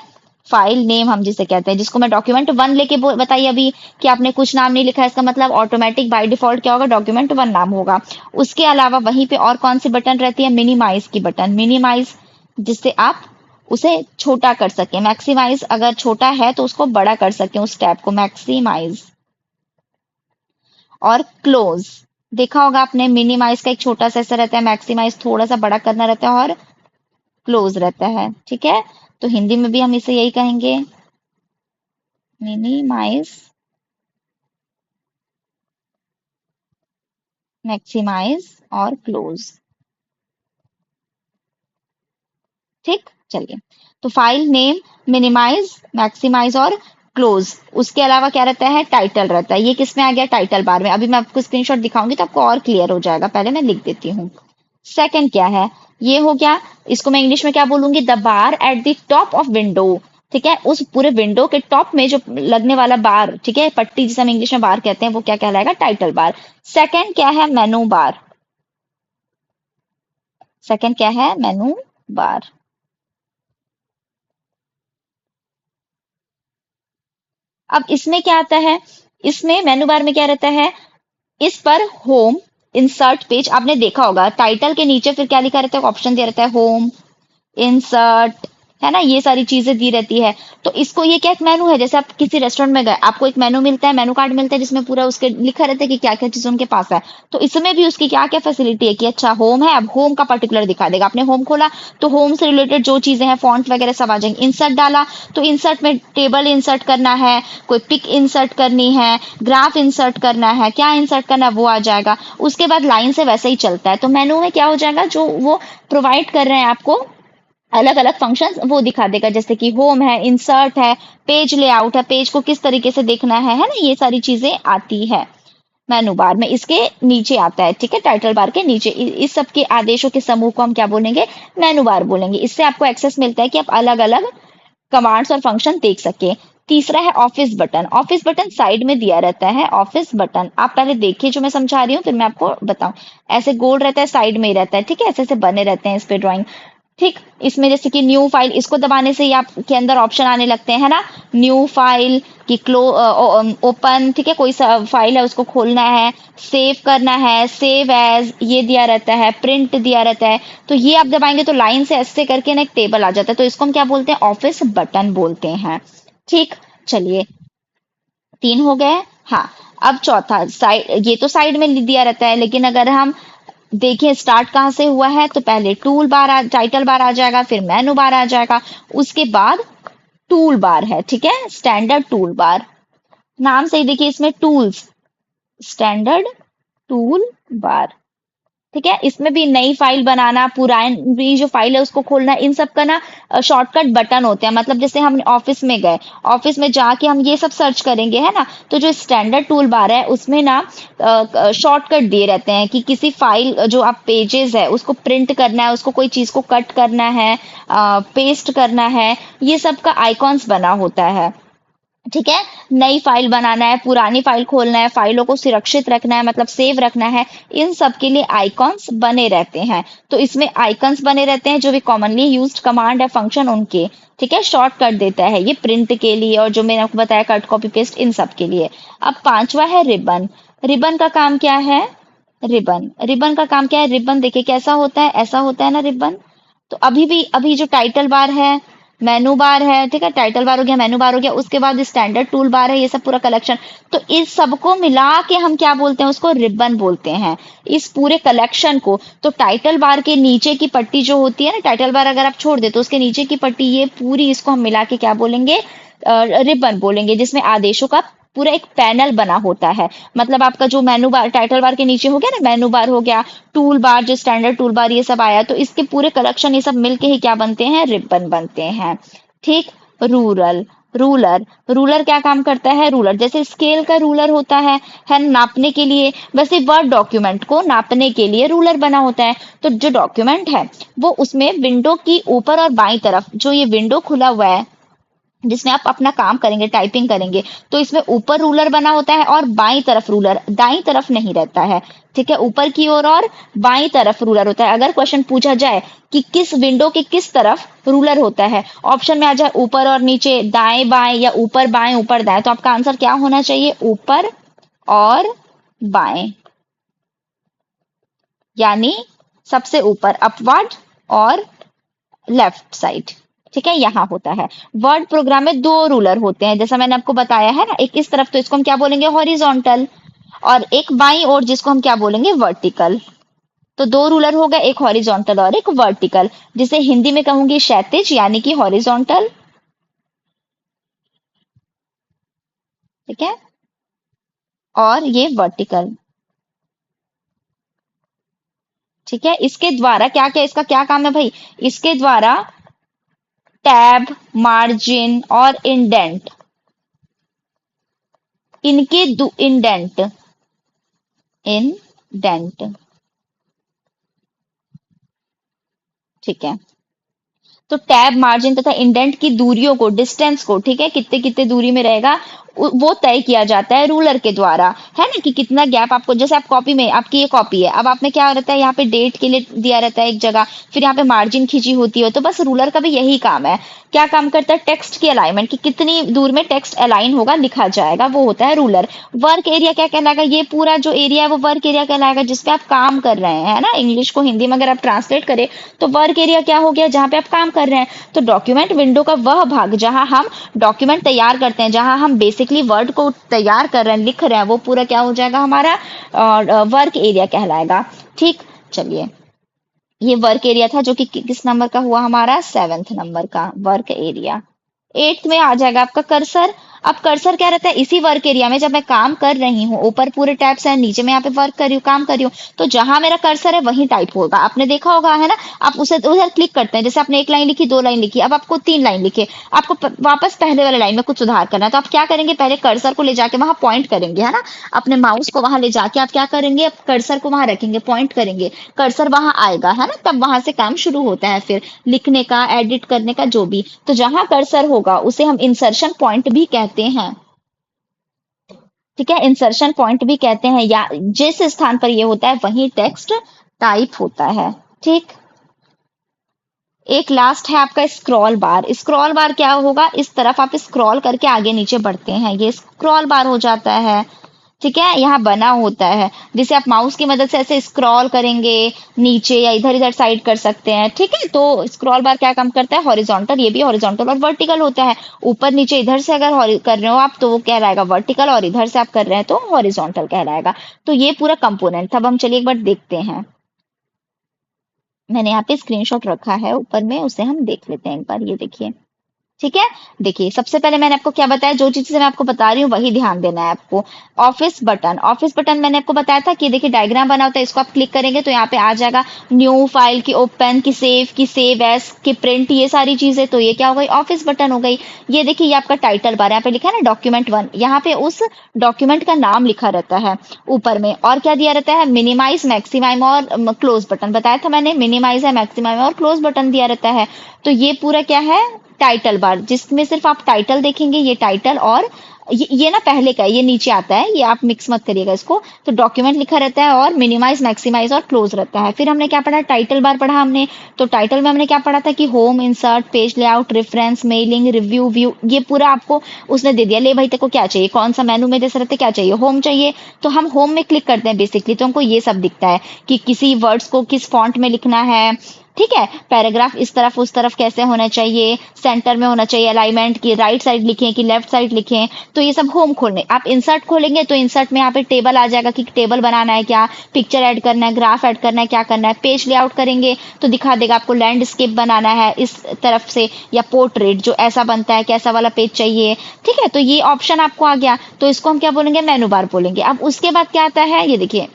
फाइल नेम हम जिसे कहते हैं, जिसको मैं डॉक्यूमेंट वन लेके बताइए अभी कि आपने कुछ नाम नहीं लिखा है, इसका मतलब ऑटोमेटिक बाय डिफॉल्ट क्या होगा? डॉक्यूमेंट वन नाम होगा। उसके अलावा वहीं पे और कौन सी बटन रहती है? मिनिमाइज की बटन, मिनिमाइज, जिससे आप उसे छोटा कर सकें। मैक्सिमाइज अगर छोटा है तो उसको बड़ा कर सकें, उस टैब को मैक्सिमाइज। और क्लोज, देखा होगा आपने, मिनिमाइज का एक छोटा सा ऐसा रहता है, मैक्सिमाइज थोड़ा सा बड़ा करना रहता है, और क्लोज रहता है, ठीक है। तो हिंदी में भी हम इसे यही कहेंगे, मिनिमाइज, मैक्सिमाइज और क्लोज, ठीक। चलिए, तो फाइल नेम, मिनिमाइज, मैक्सिमाइज और क्लोज। उसके अलावा क्या रहता है? टाइटल रहता है। ये किस में आ गया? टाइटल बार में। अभी मैं आपको स्क्रीनशॉट दिखाऊंगी तो आपको और क्लियर हो जाएगा, पहले मैं लिख देती हूँ। सेकंड क्या है? ये हो गया, इसको मैं इंग्लिश में क्या बोलूंगी? The bar at the top of window, ठीक है। उस पूरे विंडो के टॉप में जो लगने वाला बार, ठीक है, पट्टी जिसे हम इंग्लिश में बार कहते हैं, वो क्या कहलाएगा? Title bar. सेकंड क्या है? मेनू बार। सेकंड क्या है? मेनू बार। अब इसमें क्या आता है? इसमें मेनू बार में क्या रहता है? इस पर होम, इंसर्ट पेज, आपने देखा होगा टाइटल के नीचे फिर क्या लिखा रहता है? ऑप्शन दिया रहता है, होम, इंसर्ट, है ना, ये सारी चीजें दी रहती है। तो इसको, ये क्या एक मेनू है? जैसे आप किसी रेस्टोरेंट में गए, आपको एक मेनू मिलता है, मेनू कार्ड मिलता है, जिसमें पूरा उसके लिखा रहता है कि क्या क्या चीज उनके पास है। तो इसमें भी उसकी क्या क्या फैसिलिटी है कि अच्छा होम है, अब होम का पर्टिकुलर दिखा देगा। आपने होम खोला तो होम से रिलेटेड जो चीजें हैं, फॉन्ट वगैरह सब आ जाएंगे। इंसर्ट डाला तो इंसर्ट में टेबल इंसर्ट करना है, कोई पिक इंसर्ट करनी है, ग्राफ इंसर्ट करना है, क्या इंसर्ट करना है वो आ जाएगा। उसके बाद लाइन से वैसे ही चलता है। तो मेनू में क्या हो जाएगा? जो वो प्रोवाइड कर रहे हैं आपको अलग अलग फंक्शंस, वो दिखा देगा। जैसे कि होम है, इंसर्ट है, पेज लेआउट है, पेज को किस तरीके से देखना है ना, ये सारी चीजें आती है मेनू बार में। इसके नीचे आता है, ठीक है, टाइटल बार के नीचे इस सब के आदेशों के समूह को हम क्या बोलेंगे? मेनू बार बोलेंगे। इससे आपको एक्सेस मिलता है कि आप अलग अलग कमांड्स और फंक्शन देख सके। तीसरा है office button. Office button side में दिया रहता है। ऑफिस बटन आप पहले देखिए जो मैं समझा रही हूँ, फिर मैं आपको बताऊं। ऐसे गोल रहता है, साइड में ही रहता है, ठीक है, ऐसे ऐसे बने रहते हैं इस पे ड्राइंग, ठीक। इसमें जैसे कि न्यू फाइल, इसको दबाने से ही आपके अंदर ऑप्शन आने लगते हैं, है ना। न्यू फाइल की क्लो ओपन, ठीक है, कोई फाइल है उसको खोलना है, सेव करना है, सेव एज ये दिया रहता है, प्रिंट दिया रहता है। तो ये आप दबाएंगे तो लाइन से ऐसे करके ना एक टेबल आ जाता है, तो इसको हम क्या बोलते हैं? ऑफिस बटन बोलते हैं, ठीक। चलिए, तीन हो गए। हाँ, अब चौथा, साइड, ये तो साइड में दिया रहता है, लेकिन अगर हम देखिए स्टार्ट कहाँ से हुआ है, तो पहले टूल बार टाइटल बार आ जाएगा, फिर मेनू बार आ जाएगा, उसके बाद टूल बार है, ठीक है, स्टैंडर्ड टूल बार। नाम से ही देखिए इसमें टूल्स, स्टैंडर्ड टूल बार, ठीक है। इसमें भी नई फाइल बनाना, पुरानी जो फाइल है उसको खोलना, इन सब का ना शॉर्टकट बटन होते हैं। मतलब जैसे हम ऑफिस में गए, ऑफिस में जाके हम ये सब सर्च करेंगे, है ना, तो जो स्टैंडर्ड टूल बार है उसमें ना शॉर्टकट दिए रहते हैं कि किसी फाइल जो आप पेजेस है उसको प्रिंट करना है, उसको कोई चीज को कट करना है, पेस्ट करना है, ये सब का आइकॉन्स बना होता है, ठीक है। नई फाइल बनाना है, पुरानी फाइल खोलना है, फाइलों को सुरक्षित रखना है, मतलब सेव रखना है, इन सब के लिए आइकॉन्स बने रहते हैं। तो इसमें आइकॉन्स बने रहते हैं जो भी कॉमनली यूज्ड कमांड है, फंक्शन उनके, ठीक है, शॉर्टकट देता है ये प्रिंट के लिए, और जो मैंने आपको बताया कट कॉपी पेस्ट इन सब के लिए। अब पांचवा है रिबन। रिबन का काम क्या है? रिबन, रिबन का काम क्या है? रिबन देखिए कैसा होता है, ऐसा होता है ना रिबन। तो अभी भी, अभी जो टाइटल बार है, मेनू बार है, ठीक है, टाइटल बार हो गया, मेनू बार हो गया, उसके बाद स्टैंडर्ड टूल बार है, ये सब पूरा कलेक्शन। तो इस सबको मिला के हम क्या बोलते हैं, उसको रिबन बोलते हैं, इस पूरे कलेक्शन को। तो टाइटल बार के नीचे की पट्टी जो होती है ना, टाइटल बार अगर आप छोड़ दे तो उसके नीचे की पट्टी, ये पूरी इसको हम मिला के क्या बोलेंगे, रिबन बोलेंगे, जिसमें आदेशों का पूरा एक पैनल बना होता है। मतलब आपका जो मेनू बार, टाइटल बार के नीचे हो गया ना, मेनू बार हो गया, टूल बार जो स्टैंडर्ड टूल बार, ये सब आया, तो इसके पूरे कलेक्शन ये सब मिलके ही क्या बनते हैं, रिबन बनते हैं। ठीक। रूरल, रूलर, रूलर क्या काम करता है, रूलर जैसे स्केल का रूलर होता है नापने के लिए, वैसे वर्ड डॉक्यूमेंट को नापने के लिए रूलर बना होता है। तो जो डॉक्यूमेंट है वो उसमें विंडो की ऊपर और बाईं तरफ, जो ये विंडो खुला हुआ है जिसमें आप अपना काम करेंगे, टाइपिंग करेंगे, तो इसमें ऊपर रूलर बना होता है और बाईं तरफ रूलर, दाईं तरफ नहीं रहता है। ठीक है, ऊपर की ओर और बाईं तरफ रूलर होता है। अगर क्वेश्चन पूछा जाए कि किस विंडो के किस तरफ रूलर होता है, ऑप्शन में आ जाए ऊपर और नीचे, दाएं बाएं, या ऊपर बाएं ऊपर दाएं, तो आपका आंसर क्या होना चाहिए, ऊपर और बाएं, यानी सबसे ऊपर अपवर्ड और लेफ्ट साइड। ठीक है, यहाँ होता है। वर्ड प्रोग्राम में दो रूलर होते हैं, जैसा मैंने आपको बताया है ना, एक इस तरफ तो इसको हम क्या बोलेंगे, हॉरिजॉन्टल, और एक बाईं ओर जिसको हम क्या बोलेंगे, वर्टिकल। तो दो रूलर हो गए, एक हॉरिजॉन्टल और एक वर्टिकल, जिसे हिंदी में कहूंगी क्षैतिज, यानी कि हॉरिजॉन्टल। ठीक है, और ये वर्टिकल। ठीक है, इसके द्वारा क्या क्या, इसका क्या काम है भाई, इसके द्वारा टैब, मार्जिन और इंडेंट, इनके इंडेंट, इंडेंट, ठीक है, तो टैब, मार्जिन तथा इंडेंट की दूरियों को, डिस्टेंस को, ठीक है, कितने कितने दूरी में रहेगा, वो तय किया जाता है रूलर के द्वारा, है ना, कि कितना गैप आपको, जैसे आप कॉपी में, आपकी ये कॉपी है, अब आप में क्या रहता है, यहाँ पे डेट के लिए दिया रहता है एक जगह, फिर यहाँ पे मार्जिन खींची होती है, तो बस रूलर का भी यही काम है। क्या काम करता है, टेक्स्ट की अलाइनमेंट, कि कितनी दूर में टेक्स्ट अलाइन होगा, लिखा जाएगा, वो होता है रूलर। वर्क एरिया क्या कहलाएगा, ये पूरा जो एरिया है वो वर्क एरिया कहलाएगा, जिसपे आप काम कर रहे हैं, है ना, इंग्लिश को हिंदी में अगर आप ट्रांसलेट करें तो वर्क एरिया क्या हो गया, जहां पे आप काम कर रहे हैं। तो डॉक्यूमेंट विंडो का वह भाग जहां हम डॉक्यूमेंट तैयार करते हैं, जहां हम बेसिकली वर्ड को तैयार कर रहे हैं, लिख रहे हैं, वो पूरा क्या हो जाएगा, हमारा वर्क एरिया कहलाएगा। ठीक, चलिए, ये वर्क एरिया था, जो कि किस नंबर का हुआ, हमारा 7th नंबर का वर्क एरिया। 8th में आ जाएगा आपका कर्सर। अब कर्सर क्या रहता है, इसी वर्क एरिया में जब मैं काम कर रही हूँ, ऊपर पूरे टैब्स हैं, नीचे मैं यहाँ पे वर्क कर रही हूँ, काम कर रही हूँ, तो जहां मेरा कर्सर है वहीं टाइप होगा, आपने देखा होगा, है ना। आप उसे उधर क्लिक करते हैं, जैसे आपने एक लाइन लिखी, दो लाइन लिखी, अब आपको 3 लाइन लिखे, आपको वापस पहले वाले लाइन में कुछ सुधार करना है, तो आप क्या करेंगे, पहले कर्सर को ले जाके वहां पॉइंट करेंगे, है ना, अपने माउस को वहां ले जाके आप क्या करेंगे, अब कर्सर को वहां रखेंगे, पॉइंट करेंगे, कर्सर वहां आएगा, है ना, तब वहां से काम शुरू होता है, फिर लिखने का, एडिट करने का, जो भी। तो जहां कर्सर होगा उसे हम इंसर्शन पॉइंट भी कहते हैं। ठीक है, इंसर्शन पॉइंट भी कहते हैं, या जिस स्थान पर ये होता है वहीं टेक्स्ट टाइप होता है। ठीक, एक लास्ट है आपका स्क्रॉल बार। स्क्रॉल बार क्या होगा, इस तरफ आप स्क्रॉल करके आगे नीचे बढ़ते हैं, ये स्क्रॉल बार हो जाता है। ठीक है, यहाँ बना होता है, जिसे आप माउस की मदद से ऐसे स्क्रॉल करेंगे, नीचे या इधर इधर साइड कर सकते हैं। ठीक है, तो स्क्रॉल बार क्या काम करता है, हॉरिजॉन्टल, ये भी हॉरिजॉन्टल और वर्टिकल होता है। ऊपर नीचे इधर से अगर कर रहे हो आप तो वो कहलाएगा वर्टिकल, और इधर से आप कर रहे हैं तो हॉरिजॉन्टल कहलाएगा। तो ये पूरा कंपोनेंट था। अब हम चलिए एक बार देखते हैं, मैंने यहाँ पे स्क्रीनशॉट रखा है ऊपर में, उसे हम देख लेते हैं एक बार, ये देखिए। ठीक है, देखिए, सबसे पहले मैंने आपको क्या बताया, जो चीजें मैं आपको बता रही हूँ वही ध्यान देना है आपको। ऑफिस बटन, ऑफिस बटन मैंने आपको बताया था कि देखिए डायग्राम बना होता है, इसको आप क्लिक करेंगे तो यहाँ पे आ जाएगा न्यू फाइल की, ओपन की, सेव एस की, प्रिंट, ये सारी चीजें। तो ये क्या हो गई, ऑफिस बटन हो गई। ये देखिए, ये आपका टाइटल बार, यहाँ पे लिखा है ना डॉक्यूमेंट 1, यहाँ पे उस डॉक्यूमेंट का नाम लिखा रहता है ऊपर में, और क्या दिया रहता है, मिनिमाइज, मैक्सिमाइम और क्लोज बटन बताया था मैंने, मिनिमाइज है, मैक्सिमाइम और क्लोज बटन दिया रहता है। तो ये पूरा क्या है, टाइटल बार, जिसमें सिर्फ आप टाइटल देखेंगे, ये टाइटल और ये ना पहले का है, ये नीचे आता है, ये आप मिक्स मत करिएगा इसको। तो डॉक्यूमेंट लिखा रहता है और मिनिमाइज, मैक्सिमाइज और क्लोज रहता है। फिर हमने क्या पढ़ा, टाइटल बार पढ़ा हमने। तो टाइटल में हमने क्या पढ़ा था कि home, insert, page layout, reference, mailing, review, view, ये पूरा आपको उसने दे दिया। ले भाई तेरे को क्या चाहिए, कौन सा मेनू में जैसे रहते क्या चाहिए, होम चाहिए, तो हम होम में क्लिक करते हैं बेसिकली, तो हमको ये सब दिखता है कि किसी वर्ड्स को किस फॉन्ट में लिखना है। ठीक है, पैराग्राफ इस तरफ उस तरफ कैसे होना चाहिए, सेंटर में होना चाहिए, अलाइनमेंट की राइट साइड लिखें कि लेफ्ट साइड लिखें, तो ये सब होम खोलने। आप इंसर्ट खोलेंगे तो इंसर्ट में यहाँ पे टेबल आ जाएगा कि टेबल बनाना है क्या, पिक्चर ऐड करना है, ग्राफ ऐड करना है, क्या करना है। पेज लेआउट करेंगे तो दिखा देगा आपको लैंडस्केप बनाना है इस तरफ से, या पोर्ट्रेट जो ऐसा बनता है कैसा वाला पेज चाहिए। ठीक है, तो ये ऑप्शन आपको आ गया, तो इसको हम क्या बोलेंगे, मेनू बार बोलेंगे। अब उसके बाद क्या आता है, ये देखिए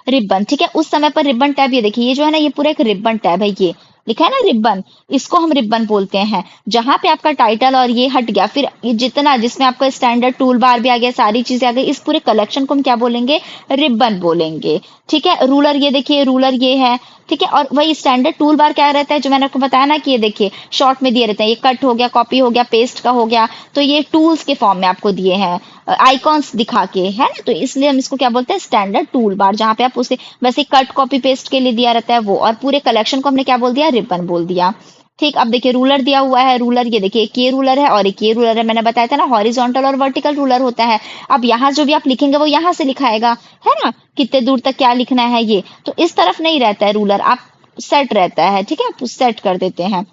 रिबन। ठीक है, उस समय पर रिबन टैब, ये देखिए ये जो है ना, ये पूरा एक रिबन टैब है, ये लिखा है ना रिबन, इसको हम रिबन बोलते हैं। जहां पे आपका टाइटल और ये हट गया, फिर ये जितना जिसमें आपका स्टैंडर्ड टूल बार भी आ गया, सारी चीजें आ गई, इस पूरे कलेक्शन को हम क्या बोलेंगे, रिबन बोलेंगे। ठीक है, रूलर, ये देखिए रूलर ये है। ठीक है, और वही स्टैंडर्ड टूल बार क्या रहता है, जो मैंने आपको बताया ना कि ये देखिए शॉर्ट में दिए रहते हैं, ये कट हो गया, कॉपी हो गया, पेस्ट का हो गया, तो ये टूल्स के फॉर्म में आपको दिए हैं, आइकॉन्स दिखा के, है ना, तो इसलिए हम इसको क्या बोलते हैं, स्टैंडर्ड टूल बार, जहां पे आप उसे वैसे कट कॉपी पेस्ट के लिए दिया रहता है वो, और पूरे कलेक्शन को हमने क्या बोल दिया, रिबन बोल दिया। ठीक, अब देखिए रूलर दिया हुआ है, रूलर ये देखिए एक ये रूलर है और एक ये रूलर है, मैंने बताया था ना हॉरिजॉन्टल और वर्टिकल रूलर होता है। अब यहाँ जो भी आप लिखेंगे वो यहाँ से लिखाएगा, है ना, कितने दूर तक क्या लिखना है, ये तो इस तरफ नहीं रहता है रूलर, आप सेट रहता है। ठीक है, आप सेट कर देते हैं,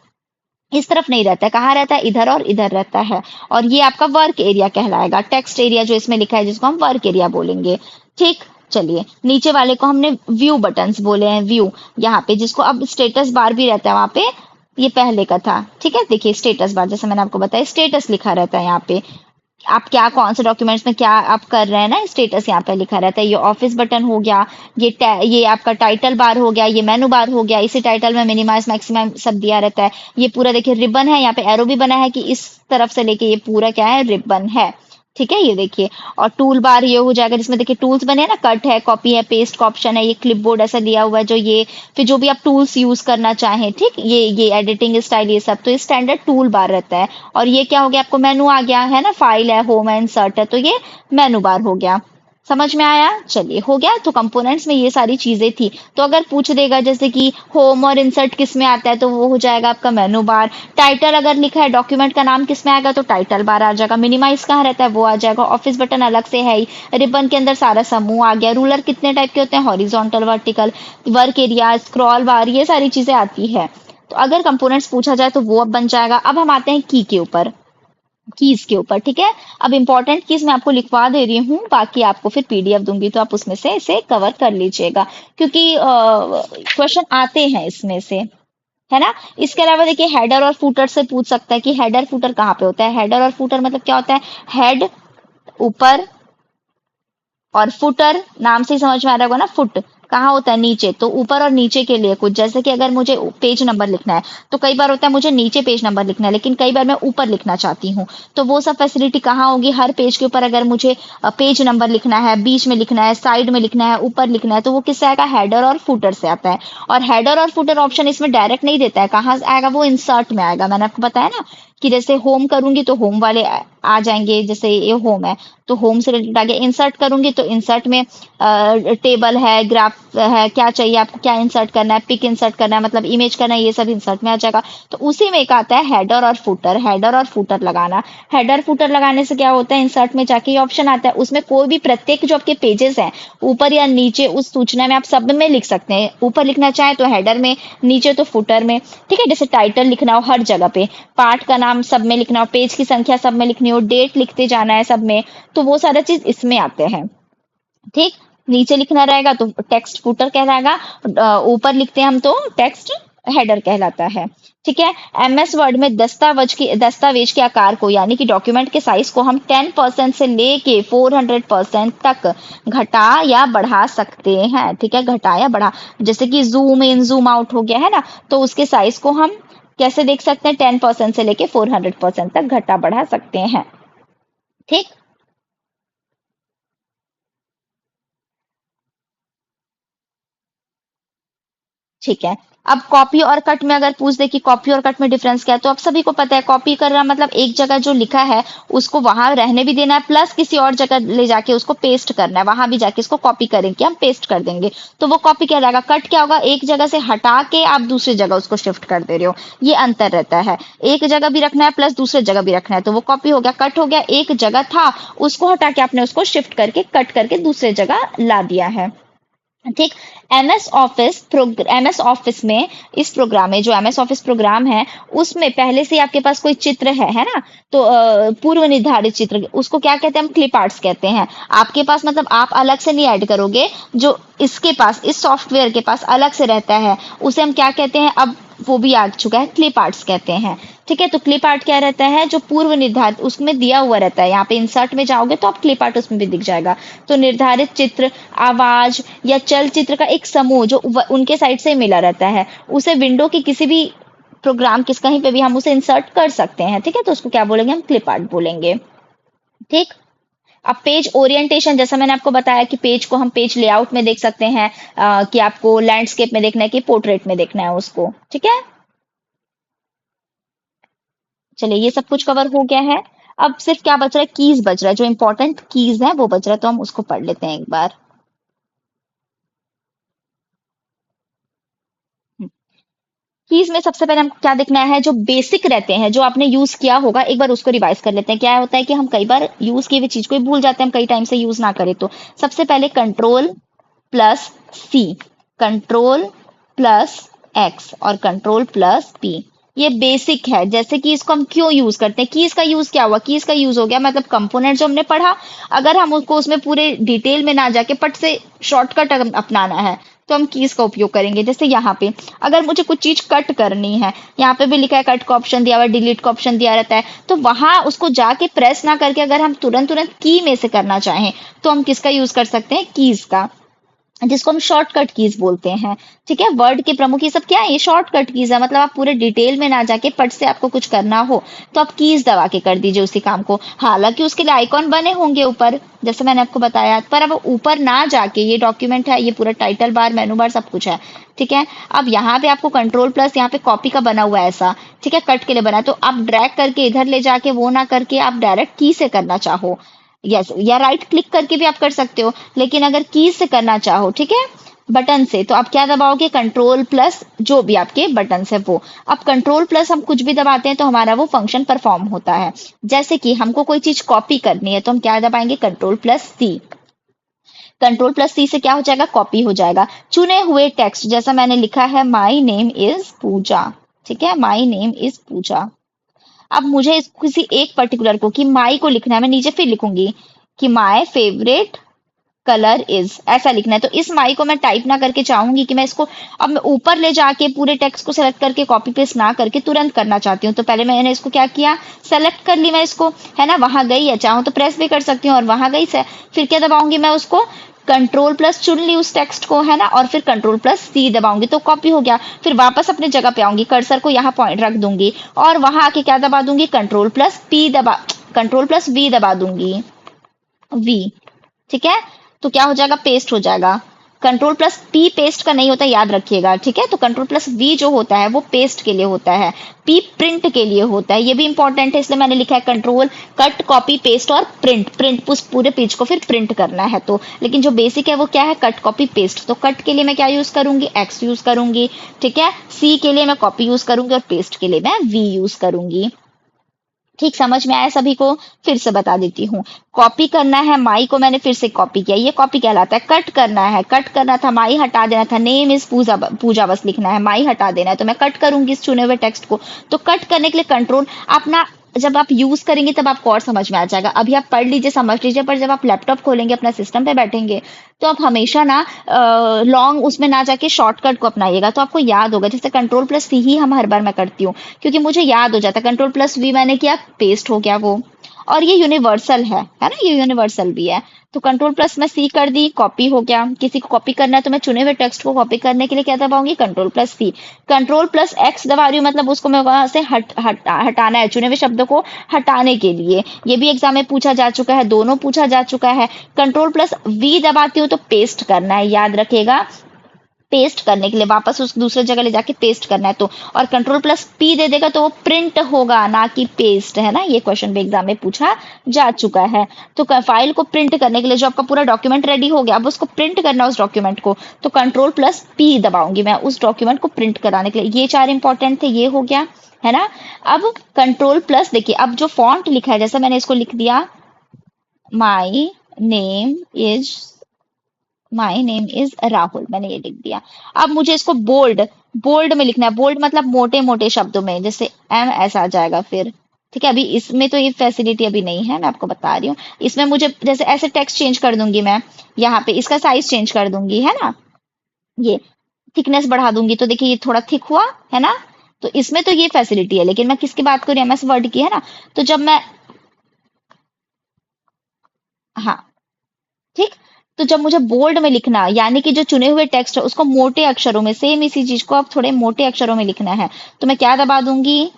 इस तरफ नहीं रहता है, कहाँ रहता है, इधर और इधर रहता है। और ये आपका वर्क एरिया कहलाएगा, टेक्स्ट एरिया जो इसमें लिखा है जिसको हम वर्क एरिया बोलेंगे। ठीक, चलिए नीचे वाले को हमने व्यू बटन्स बोले हैं, व्यू यहाँ पे, जिसको अब स्टेटस बार भी रहता है वहां पे, ये पहले का था। ठीक है, देखिए स्टेटस बार, जैसे मैंने आपको बताया स्टेटस लिखा रहता है यहाँ पे, आप क्या कौन से डॉक्यूमेंट्स में क्या आप कर रहे हैं ना, स्टेटस यहाँ पे लिखा रहता है। ये ऑफिस बटन हो गया, ये आपका टाइटल बार हो गया, ये मेनू बार हो गया, इसी टाइटल में मिनिमाइज मैक्सिमम सब दिया रहता है। ये पूरा देखिए रिबन है, यहाँ पे एरो भी बना है कि इस तरफ से लेके ये पूरा क्या है, रिबन है। ठीक है, ये देखिए, और टूल बार ये हो जाएगा जिसमें देखिए टूल्स बने हैं ना, कट है, कॉपी है, पेस्ट का ऑप्शन है, ये क्लिपबोर्ड ऐसा दिया हुआ है जो ये, फिर जो भी आप टूल्स यूज करना चाहें, ठीक, ये एडिटिंग स्टाइल, ये सब तो ये स्टैंडर्ड टूल बार रहता है। और ये क्या हो गया, आपको मेनू आ गया है ना, फाइल है, होम है, इंसर्ट है, तो ये मेनू बार हो गया। समझ में आया, चलिए हो गया। तो कंपोनेंट्स में ये सारी चीजें थी। तो अगर पूछ देगा जैसे कि होम और इंसर्ट किस में आता है, तो वो हो जाएगा आपका मेनू बार। टाइटल अगर लिखा है, डॉक्यूमेंट का नाम किस में आएगा, तो टाइटल बार आ जाएगा। मिनिमाइज कहाँ रहता है, वो आ जाएगा। ऑफिस बटन अलग से है ही, रिबन के अंदर सारा समूह आ गया। रूलर कितने टाइप के होते हैं, horizontal, vertical, work area, scroll बार, ये सारी चीजें आती है। तो अगर कंपोनेंट्स पूछा जाए तो वो अब बन जाएगा। अब हम आते हैं की के ऊपर, कीज के ऊपर। ठीक है, अब इंपॉर्टेंट कीज मैं आपको लिखवा दे रही हूँ, बाकी आपको फिर पीडीएफ दूंगी तो आप उसमें से इसे कवर कर लीजिएगा, क्योंकि क्वेश्चन आते हैं इसमें से, है ना। इसके अलावा देखिए हेडर और फुटर से पूछ सकता है कि हेडर फुटर कहाँ पे होता है। हेडर और फुटर मतलब क्या होता है, हेड ऊपर और फुटर नाम से ही समझ में आ रहा होगा ना, फुट कहाँ होता है, नीचे। तो ऊपर और नीचे के लिए कुछ, जैसे कि अगर मुझे पेज नंबर लिखना है तो कई बार होता है मुझे नीचे पेज नंबर लिखना है, लेकिन कई बार मैं ऊपर लिखना चाहती हूँ, तो वो सब फैसिलिटी कहाँ होगी, हर पेज के ऊपर अगर मुझे पेज नंबर लिखना है, बीच में लिखना है, साइड में लिखना है, ऊपर लिखना है, तो वो किससे आएगा, हेडर और फुटर से आता है। और हेडर और फुटर ऑप्शन इसमें डायरेक्ट नहीं देता है, कहाँ से आएगा, वो इंसर्ट में आएगा। मैंने आपको बताया ना कि जैसे होम करूंगी तो होम वाले आ जाएंगे, जैसे ये होम है तो होम से रिलेटेड आ गया। इंसर्ट करूंगी तो इंसर्ट में टेबल है, ग्राफ है, क्या चाहिए आपको, क्या इंसर्ट करना है, पिक इंसर्ट करना है, मतलब इमेज करना है, ये सब इंसर्ट में आ जाएगा। तो उसी में एक आता है हेडर और फुटर, हेडर और फुटर लगाना। हेडर फुटर लगाने से क्या होता है, इंसर्ट में जाके ये ऑप्शन आता है, उसमें कोई भी प्रत्येक जो आपके पेजेस हैं ऊपर या नीचे, उस सूचना में आप सब में लिख सकते हैं। ऊपर लिखना चाहे तो हेडर में, नीचे तो फुटर में। ठीक है, जैसे टाइटल लिखना हो हर जगह पे, पार्ट का नाम सब में लिखना हो, पेज की संख्या सब में लिखनी हो, डेट लिखते जाना है सब में, तो वो सारा चीज इसमें आते हैं। ठीक, नीचे लिखना रहेगा तो टेक्स्ट फुटर कहलाएगा, ऊपर लिखते हैं हम तो टेक्स्ट हेडर कहलाता है। ठीक है, एमएस वर्ड में दस्तावेज के आकार को, यानी कि डॉक्यूमेंट के साइज को हम 10% से लेके 400% तक घटा या बढ़ा सकते हैं। ठीक है, घटा या बढ़ा, जैसे कि जूम इन जूम आउट हो गया है ना, तो उसके साइज को हम कैसे देख सकते हैं, 10% से लेके 400% तक घटा बढ़ा सकते हैं। ठीक, ठीक है। अब कॉपी और कट में अगर पूछ दे कि कॉपी और कट में डिफरेंस क्या है, तो अब सभी को पता है कॉपी करना मतलब एक जगह जो लिखा है उसको वहां रहने भी देना है, प्लस किसी और जगह ले जाके उसको पेस्ट करना है, वहां भी जाके इसको कॉपी करेंगे, हम पेस्ट कर देंगे, तो वो कॉपी क्या जाएगा। कट क्या होगा, एक जगह से हटा के आप दूसरी जगह उसको शिफ्ट कर दे रहे हो, ये अंतर रहता है। एक जगह भी रखना है प्लस दूसरे जगह भी रखना है, तो वो कॉपी हो गया। कट हो गया, एक जगह था उसको हटा के आपने उसको शिफ्ट करके कट करके दूसरे जगह ला दिया है। ठीक। एमएस ऑफिस में इस प्रोग्राम में जो एमएस ऑफिस प्रोग्राम है उसमें पहले से आपके पास कोई चित्र है ना, तो पूर्व निर्धारित चित्र उसको क्या कहते हैं, हम क्लिप आर्ट्स कहते हैं। आपके पास मतलब आप अलग से नहीं ऐड करोगे, जो इसके पास इस सॉफ्टवेयर के पास अलग से रहता है उसे हम क्या कहते हैं, अब वो भी आ चुका है, क्लिप आर्ट्स कहते हैं। ठीक है, तो क्लिप आर्ट क्या रहता है, जो पूर्व निर्धारित उसमें दिया हुआ रहता है, यहाँ पे इंसर्ट में जाओगे तो आप क्लिप आर्ट उसमें भी दिख जाएगा। तो निर्धारित चित्र, आवाज या चलचित्र का एक समूह जो उनके साइड से मिला रहता है, उसे विंडो की किसी भी प्रोग्राम किस कहीं पे भी हम उसे इंसर्ट कर सकते हैं। ठीक है, तो उसको क्या बोलेंगे, हम क्लिप आर्ट बोलेंगे। ठीक। अब पेज ओरिएंटेशन, जैसा मैंने आपको बताया कि पेज को हम पेज लेआउट में देख सकते हैं, कि आपको लैंडस्केप में देखना है कि पोर्ट्रेट में देखना है उसको। ठीक है, चलिए ये सब कुछ कवर हो गया है। अब सिर्फ क्या बच रहा है, कीज बच रहा है, जो इंपॉर्टेंट कीज है वो बच रहा है, तो हम उसको पढ़ लेते हैं एक बार। कीज में सबसे पहले हमको क्या देखना है, जो बेसिक रहते हैं जो आपने यूज किया होगा, एक बार उसको रिवाइज कर लेते हैं। क्या होता है कि हम कई बार यूज की हुई चीज को ही भूल जाते हैं, हम कई टाइम से यूज ना करें तो। सबसे पहले कंट्रोल प्लस सी, कंट्रोल प्लस एक्स और कंट्रोल प्लस पी, ये बेसिक है। जैसे कि इसको हम क्यों यूज करते हैं, कीज का यूज क्या हुआ, कीज का यूज हो गया मतलब कंपोनेंट जो हमने पढ़ा, अगर हम उसको उसमें पूरे डिटेल में ना जाके पट से शॉर्टकट अपनाना है तो हम कीज का उपयोग करेंगे। जैसे यहाँ पे अगर मुझे कुछ चीज कट करनी है, यहाँ पे भी लिखा है कट का ऑप्शन दिया हुआ है, डिलीट का ऑप्शन दिया रहता है, तो वहां उसको जाके प्रेस ना करके अगर हम तुरंत तुरंत की में से करना चाहें तो हम किसका यूज कर सकते हैं, कीज का, जिसको हम शॉर्टकट कीज बोलते हैं। ठीक है, वर्ड के प्रमुख ये सब क्या है, ये शॉर्टकट कीज है, मतलब आप पूरे डिटेल में ना जाके पट से आपको कुछ करना हो तो आप कीज दबा के कर दीजिए उसी काम को। हालांकि उसके लिए आइकॉन बने होंगे ऊपर, जैसे मैंने आपको बताया, पर अब ऊपर ना जाके, ये डॉक्यूमेंट है, ये पूरा टाइटल बार मेनू बार सब कुछ है। ठीक है, अब यहाँ पे आपको कंट्रोल प्लस यहाँ पे कॉपी का बना हुआ है ऐसा, ठीक है, कट के लिए बना है, तो आप ड्रैग करके इधर ले जाके वो ना करके आप डायरेक्ट की से करना चाहो, यस, या राइट क्लिक करके भी आप कर सकते हो, लेकिन अगर कीज से करना चाहो, ठीक है, बटन से, तो आप क्या दबाओगे, कंट्रोल प्लस जो भी आपके बटन है वो। अब कंट्रोल प्लस हम कुछ भी दबाते हैं तो हमारा वो फंक्शन परफॉर्म होता है। जैसे कि हमको कोई चीज कॉपी करनी है तो हम क्या दबाएंगे, कंट्रोल प्लस सी। कंट्रोल प्लस सी से क्या हो जाएगा, कॉपी हो जाएगा। चुने हुए टेक्स्ट, जैसा मैंने लिखा है माई नेम इज पूजा, ठीक है, माई नेम इज पूजा। अब मुझे किसी एक पर्टिकुलर को, कि माई को लिखना है, मैं नीचे फिर लिखूंगी कि माई फेवरेट कलर इज, ऐसा लिखना है। तो इस माई को मैं टाइप ना करके चाहूंगी कि मैं इसको अब मैं ऊपर ले जाके पूरे टेक्स्ट को सेलेक्ट करके कॉपी पेस्ट ना करके तुरंत करना चाहती हूँ, तो पहले मैंने इसको क्या किया, सेलेक्ट कर ली मैं इसको, है ना, वहां गई है, चाहूँ तो प्रेस भी कर सकती हूँ और वहां गई से, फिर क्या दबाऊंगी मैं उसको, कंट्रोल प्लस चुन ली उस टेक्स्ट को, है ना, और फिर कंट्रोल प्लस सी दबाऊंगी तो कॉपी हो गया। फिर वापस अपने जगह पे आऊंगी, कर्सर को यहाँ पॉइंट रख दूंगी और वहां आके क्या दबा दूंगी, कंट्रोल प्लस पी दबा, कंट्रोल प्लस वी दबा दूंगी, वी, ठीक है, तो क्या हो जाएगा, पेस्ट हो जाएगा। कंट्रोल प्लस पी पेस्ट का नहीं होता, याद रखिएगा, ठीक है, तो कंट्रोल प्लस वी जो होता है वो पेस्ट के लिए होता है, पी प्रिंट के लिए होता है, ये भी इंपॉर्टेंट है, इसलिए मैंने लिखा है कंट्रोल कट कॉपी पेस्ट और प्रिंट, प्रिंट उस पूरे पेज को फिर प्रिंट करना है तो। लेकिन जो बेसिक है वो क्या है, कट कॉपी पेस्ट, तो कट के लिए मैं क्या यूज करूंगी, एक्स यूज करूंगी, ठीक है, सी के लिए मैं कॉपी यूज करूंगी और पेस्ट के लिए मैं वी यूज करूंगी। ठीक, समझ में आया सभी को, फिर से बता देती हूँ। कॉपी करना है, माई को मैंने फिर से कॉपी किया, ये कॉपी कहलाता है। कट करना है, कट करना था, माई हटा देना था, नेम इज पूजा, पूजा बस लिखना है, माई हटा देना है, तो मैं कट करूंगी इस चुने हुए टेक्स्ट को। तो कट करने के लिए कंट्रोल, अपना जब आप यूज करेंगे तब आपको और समझ में आ जाएगा, अभी आप पढ़ लीजिए समझ लीजिए, पर जब आप लैपटॉप खोलेंगे अपना सिस्टम पे बैठेंगे तो आप हमेशा ना लॉन्ग उसमें ना जाके शॉर्टकट को अपनाइएगा, तो आपको याद होगा। जैसे कंट्रोल प्लस सी ही हम हर बार मैं करती हूँ क्योंकि मुझे याद हो जाता है, कंट्रोल प्लस वी मैंने किया, पेस्ट हो गया वो, और ये यूनिवर्सल है ना, ये यूनिवर्सल भी है। तो कंट्रोल प्लस में सी कर दी, कॉपी हो गया। किसी को कॉपी करना है तो मैं चुने हुए टेक्स्ट को कॉपी करने के लिए क्या दबाऊंगी, कंट्रोल प्लस सी। कंट्रोल प्लस एक्स दबा रही हूँ, मतलब उसको मैं वहां से हटाना है, चुने हुए शब्दों को हटाने के लिए। ये भी एग्जाम में पूछा जा चुका है, दोनों पूछा जा चुका है। कंट्रोल प्लस वी दबाती हूँ तो पेस्ट करना है, याद रखिएगा। पेस्ट करने के लिए, वापस उस दूसरे जगह ले जाके पेस्ट करना है तो, और कंट्रोल प्लस पी दे देगा तो वो प्रिंट होगा, ना कि पेस्ट, है ना। ये क्वेश्चन भी एग्जाम में पूछा जा चुका है। तो फाइल को प्रिंट करने के लिए, जो आपका पूरा डॉक्यूमेंट रेडी हो गया, अब उसको प्रिंट करना है उस डॉक्यूमेंट को, तो कंट्रोल प्लस पी दबाऊंगी मैं उस डॉक्यूमेंट को प्रिंट कराने के लिए। ये 4 इंपॉर्टेंट थे, ये हो गया, है ना। अब कंट्रोल प्लस देखिए, अब जो फॉन्ट लिखा है, जैसे मैंने इसको लिख दिया, my name is my name is Rahul, मैंने ये लिख दिया। अब मुझे इसको बोल्ड बोल्ड में लिखना है। बोल्ड मतलब मोटे मोटे शब्दों में, जैसे एम ऐसा आ जाएगा फिर, ठीक है। अभी इसमें तो ये फैसिलिटी अभी नहीं है, मैं आपको बता रही हूँ। इसमें मुझे जैसे ऐसे टेक्स्ट चेंज कर दूंगी मैं, यहाँ पे इसका साइज चेंज कर दूंगी, है ना। ये थिकनेस बढ़ा दूंगी तो देखिए ये थोड़ा थिक हुआ, है ना। तो इसमें तो ये फैसिलिटी है, लेकिन मैं किसकी बात करूँ, एमएस वर्ड की, है ना। तो जब मैं, हाँ, ठीक। तो जब मुझे बोल्ड में लिखना, यानी कि जो चुने हुए टेक्स्ट है उसको मोटे अक्षरों में, सेम इसी चीज को अब थोड़े मोटे अक्षरों में लिखना है, तो मैं क्या दबा दूंगी,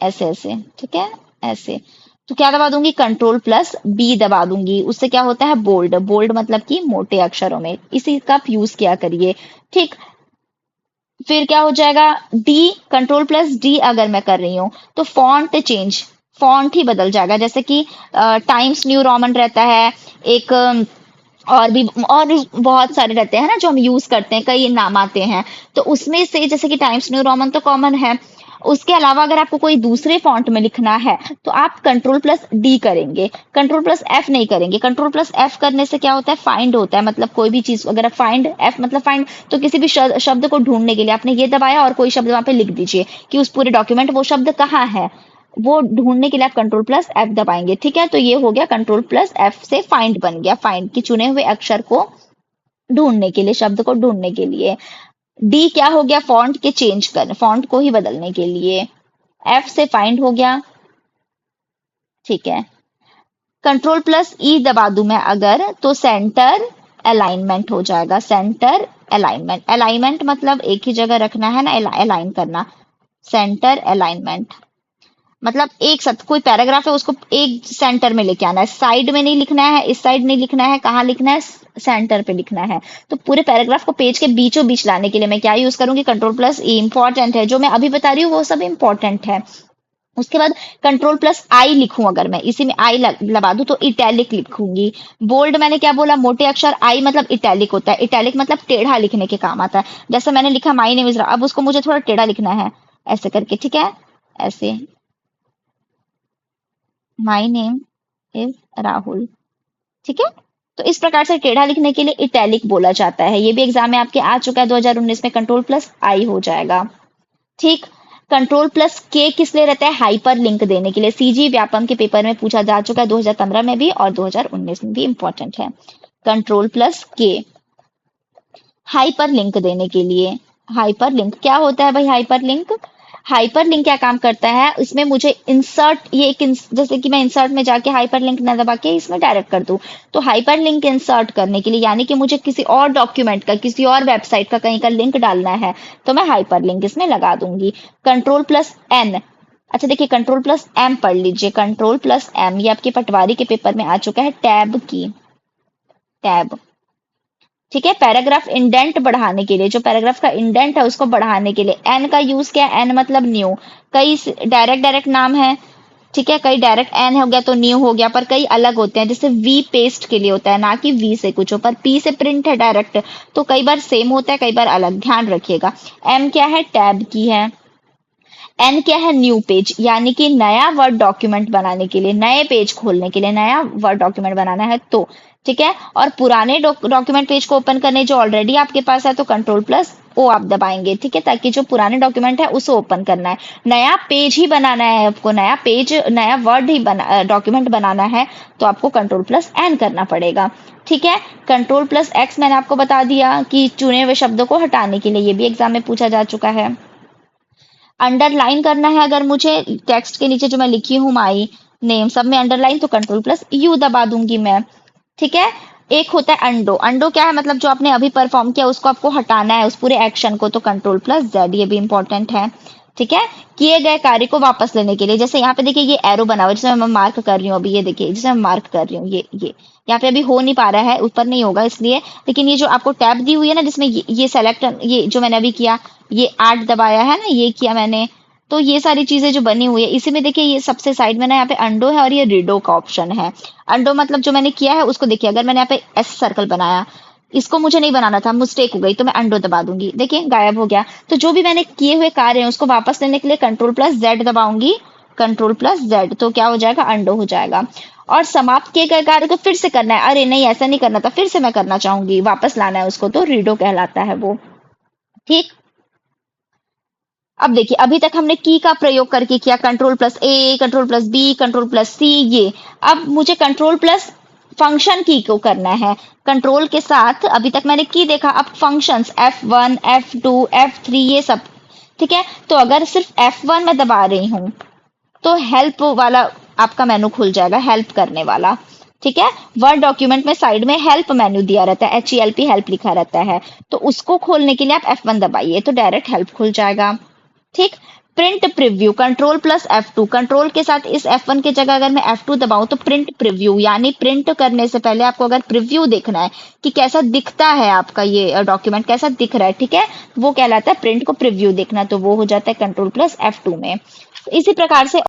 ऐसे ऐसे, ठीक है, ऐसे। तो क्या दबा दूंगी, कंट्रोल प्लस बी दबा दूंगी, उससे क्या होता है, बोल्ड। बोल्ड मतलब कि मोटे अक्षरों में, इसी का आप यूज किया करिए, ठीक। फिर क्या हो जाएगा, डी, कंट्रोल प्लस डी अगर मैं कर रही हूँ तो फॉन्ट चेंज, फॉन्ट ही बदल जाएगा। जैसे कि टाइम्स न्यू रोमन रहता है एक, और भी बहुत सारे रहते हैं ना जो हम यूज करते हैं, कई नाम आते हैं। तो उसमें से जैसे कि टाइम्स न्यू रोमन तो कॉमन है, उसके अलावा अगर आपको कोई दूसरे फॉन्ट में लिखना है तो आप कंट्रोल प्लस डी करेंगे, कंट्रोल प्लस एफ नहीं करेंगे। कंट्रोल प्लस एफ करने से क्या होता है, फाइंड होता है, मतलब कोई भी चीज अगर आप फाइंड, एफ मतलब फाइंड, तो किसी भी शब्द को ढूंढने के लिए आपने ये दबाया और कोई शब्द वहां पे लिख दीजिए कि उस पूरे डॉक्यूमेंट वो शब्द कहाँ है, वो ढूंढने के लिए आप कंट्रोल प्लस एफ दबाएंगे, ठीक है। तो ये हो गया, कंट्रोल प्लस एफ से फाइंड बन गया, फाइंड की चुने हुए अक्षर को ढूंढने के लिए, शब्द को ढूंढने के लिए। डी क्या हो गया, फॉन्ट के चेंज कर, फॉन्ट को ही बदलने के लिए। एफ से फाइंड हो गया, ठीक है। कंट्रोल प्लस ई दबा दूं मैं अगर, तो सेंटर अलाइनमेंट हो जाएगा, सेंटर अलाइनमेंट। अलाइनमेंट मतलब एक ही जगह रखना है ना, अलाइन करना, सेंटर अलाइनमेंट मतलब एक साथ कोई पैराग्राफ है उसको एक सेंटर में लेके आना है, साइड में नहीं लिखना है, इस साइड नहीं लिखना है, कहाँ लिखना है, सेंटर पे लिखना है। तो पूरे पैराग्राफ को पेज के बीचों बीच लाने के लिए मैं क्या यूज करूंगी, कंट्रोल प्लस ई। इंपॉर्टेंट है, जो मैं अभी बता रही हूँ वो सब इंपॉर्टेंट है। उसके बाद कंट्रोल प्लस आई लिखूं, अगर मैं इसी में आई लगा दूं तो इटैलिक लिखूंगी। बोल्ड मैंने क्या बोला, मोटे अक्षर, आई मतलब इटैलिक होता है, इटैलिक मतलब टेढ़ा लिखने के काम आता है। जैसे मैंने लिखा माई नेम इज, अब उसको मुझे थोड़ा टेढ़ा लिखना है, ऐसे करके, ठीक है, ऐसे, माई नेम इज राहुल, ठीक है। तो इस प्रकार से टेढ़ा लिखने के लिए इटैलिक बोला जाता है। ये भी एग्जाम में आपके आ चुका है 2019 में, कंट्रोल प्लस आई हो जाएगा, ठीक। कंट्रोल प्लस के किस लिए रहता है, हाइपर लिंक देने के लिए। सीजी व्यापम के पेपर में पूछा जा चुका है 2015 में भी और 2019 में भी, इंपॉर्टेंट है। कंट्रोल प्लस के हाइपर लिंक देने के लिए। हाइपर लिंक क्या होता है भाई, हाइपर लिंक, हाइपर लिंक क्या काम करता है, इसमें मुझे इंसर्ट, ये एक जैसे कि मैं इंसर्ट में जाके हाइपर लिंक न दबा के इसमें डायरेक्ट कर दूं, तो हाइपर लिंक इंसर्ट करने के लिए, यानी कि मुझे किसी और डॉक्यूमेंट का, किसी और वेबसाइट का कहीं का लिंक डालना है तो मैं हाइपर लिंक इसमें लगा दूंगी। कंट्रोल प्लस एन, अच्छा देखिए, कंट्रोल प्लस एम पढ़ लीजिए, कंट्रोल प्लस एम, ये आपके पटवारी के पेपर में आ चुका है, टैब की, टैब, ठीक है। पैराग्राफ इंडेंट बढ़ाने के लिए, जो पैराग्राफ का इंडेंट है उसको बढ़ाने के लिए एन का यूज किया, एन मतलब न्यू। कई डायरेक्ट डायरेक्ट नाम है, ठीक है, कई डायरेक्ट एन हो गया तो न्यू हो गया, पर कई अलग होते हैं, जैसे वी पेस्ट के लिए होता है, ना कि वी से कुछ हो, पर पी से प्रिंट है डायरेक्ट, तो कई बार सेम होता है, कई बार अलग, ध्यान रखिएगा। एम क्या है, टैब की है। एन क्या है, न्यू पेज, यानी कि नया वर्ड डॉक्यूमेंट बनाने के लिए, नए पेज खोलने के लिए, नया वर्ड डॉक्यूमेंट बनाना है तो, ठीक है। और पुराने डॉक्यूमेंट पेज को ओपन करने जो ऑलरेडी आपके पास है तो कंट्रोल प्लस ओ आप दबाएंगे, ठीक है, ताकि जो पुराने डॉक्यूमेंट है उसे ओपन करना है। नया पेज ही बनाना है आपको, नया पेज, नया वर्ड ही डॉक्यूमेंट बनाना है तो आपको कंट्रोल प्लस एन करना पड़ेगा, ठीक है। कंट्रोल प्लस एक्स मैंने आपको बता दिया कि चुने हुए शब्दों को हटाने के लिए, ये भी एग्जाम में पूछा जा चुका है। अंडरलाइन करना है अगर मुझे टेक्स्ट के नीचे जो मैं लिखी हूँ माई नेम, सब में अंडरलाइन, तो कंट्रोल प्लस यू दबा दूंगी मैं, ठीक है। एक होता है अंडो, अंडो क्या है, मतलब जो आपने अभी परफॉर्म किया उसको आपको हटाना है, उस पूरे एक्शन को, तो कंट्रोल प्लस जेड, ये भी इंपॉर्टेंट है। ठीक है, किए गए कार्य को वापस लेने के लिए। जैसे यहाँ पे देखिए ये एरो बना हुआ है जिसे मैं मार्क कर रही हूँ अभी, ये देखिए जिसे मैं मार्क कर रही हूँ, ये यहाँ पे अभी हो नहीं पा रहा है, ऊपर नहीं होगा इसलिए, लेकिन ये जो आपको टैब दी हुई है ना जिसमें ये सेलेक्ट, ये जो मैंने अभी किया, ये 8 दबाया है ना, ये किया मैंने, तो ये सारी चीजें जो बनी हुई है इसी में देखिए, ये सबसे साइड में ना यहाँ पे अंडो है और ये रीडो का ऑप्शन है। अंडो मतलब जो मैंने किया है उसको देखिए, अगर मैंने यहाँ पे एस सर्कल बनाया, इसको मुझे नहीं बनाना था, मिस्टेक हो गई, तो मैं अंडो दबा दूंगी, देखिए गायब हो गया। तो जो भी मैंने किए हुए कार्य हैं उसको वापस लेने के लिए कंट्रोल प्लस जेड दबाऊंगी, कंट्रोल प्लस जेड, तो क्या हो जाएगा, अंडो हो जाएगा। और समाप्त किए गए कार्य को फिर से करना है, अरे नहीं ऐसा नहीं करना था, फिर से मैं करना चाहूंगी, वापस लाना है उसको, तो रीडो कहलाता है वो। ठीक, अब देखिए अभी तक हमने की का प्रयोग करके किया, control plus A, control plus B, control plus C, ये। अब मुझे कंट्रोल प्लस फंक्शन की को करना है, कंट्रोल के साथ अभी तक मैंने की देखा, अब फंक्शंस F1, F2, F3 ये सब। ठीक है, तो अगर सिर्फ F1 में दबा रही हूँ तो हेल्प वाला आपका मेनू खुल जाएगा, हेल्प करने वाला। ठीक है, वर्ड डॉक्यूमेंट में साइड में हेल्प मेन्यू दिया रहता है, HELP हेल्प लिखा रहता है, तो उसको खोलने के लिए आप F1 दबाइए तो डायरेक्ट हेल्प खुल जाएगा। ठीक, print preview, control plus F2, control के साथ इस F1 की जगह अगर मैं F2 दबाऊं तो प्रिंट प्रीव्यू, यानी प्रिंट करने से पहले आपको अगर प्रीव्यू देखना है कि कैसा दिखता है आपका ये डॉक्यूमेंट, कैसा दिख रहा है, ठीक है, वो कहलाता है प्रिंट को प्रीव्यू देखना, तो वो हो जाता है कंट्रोल प्लस F2 में। इसी प्रकार से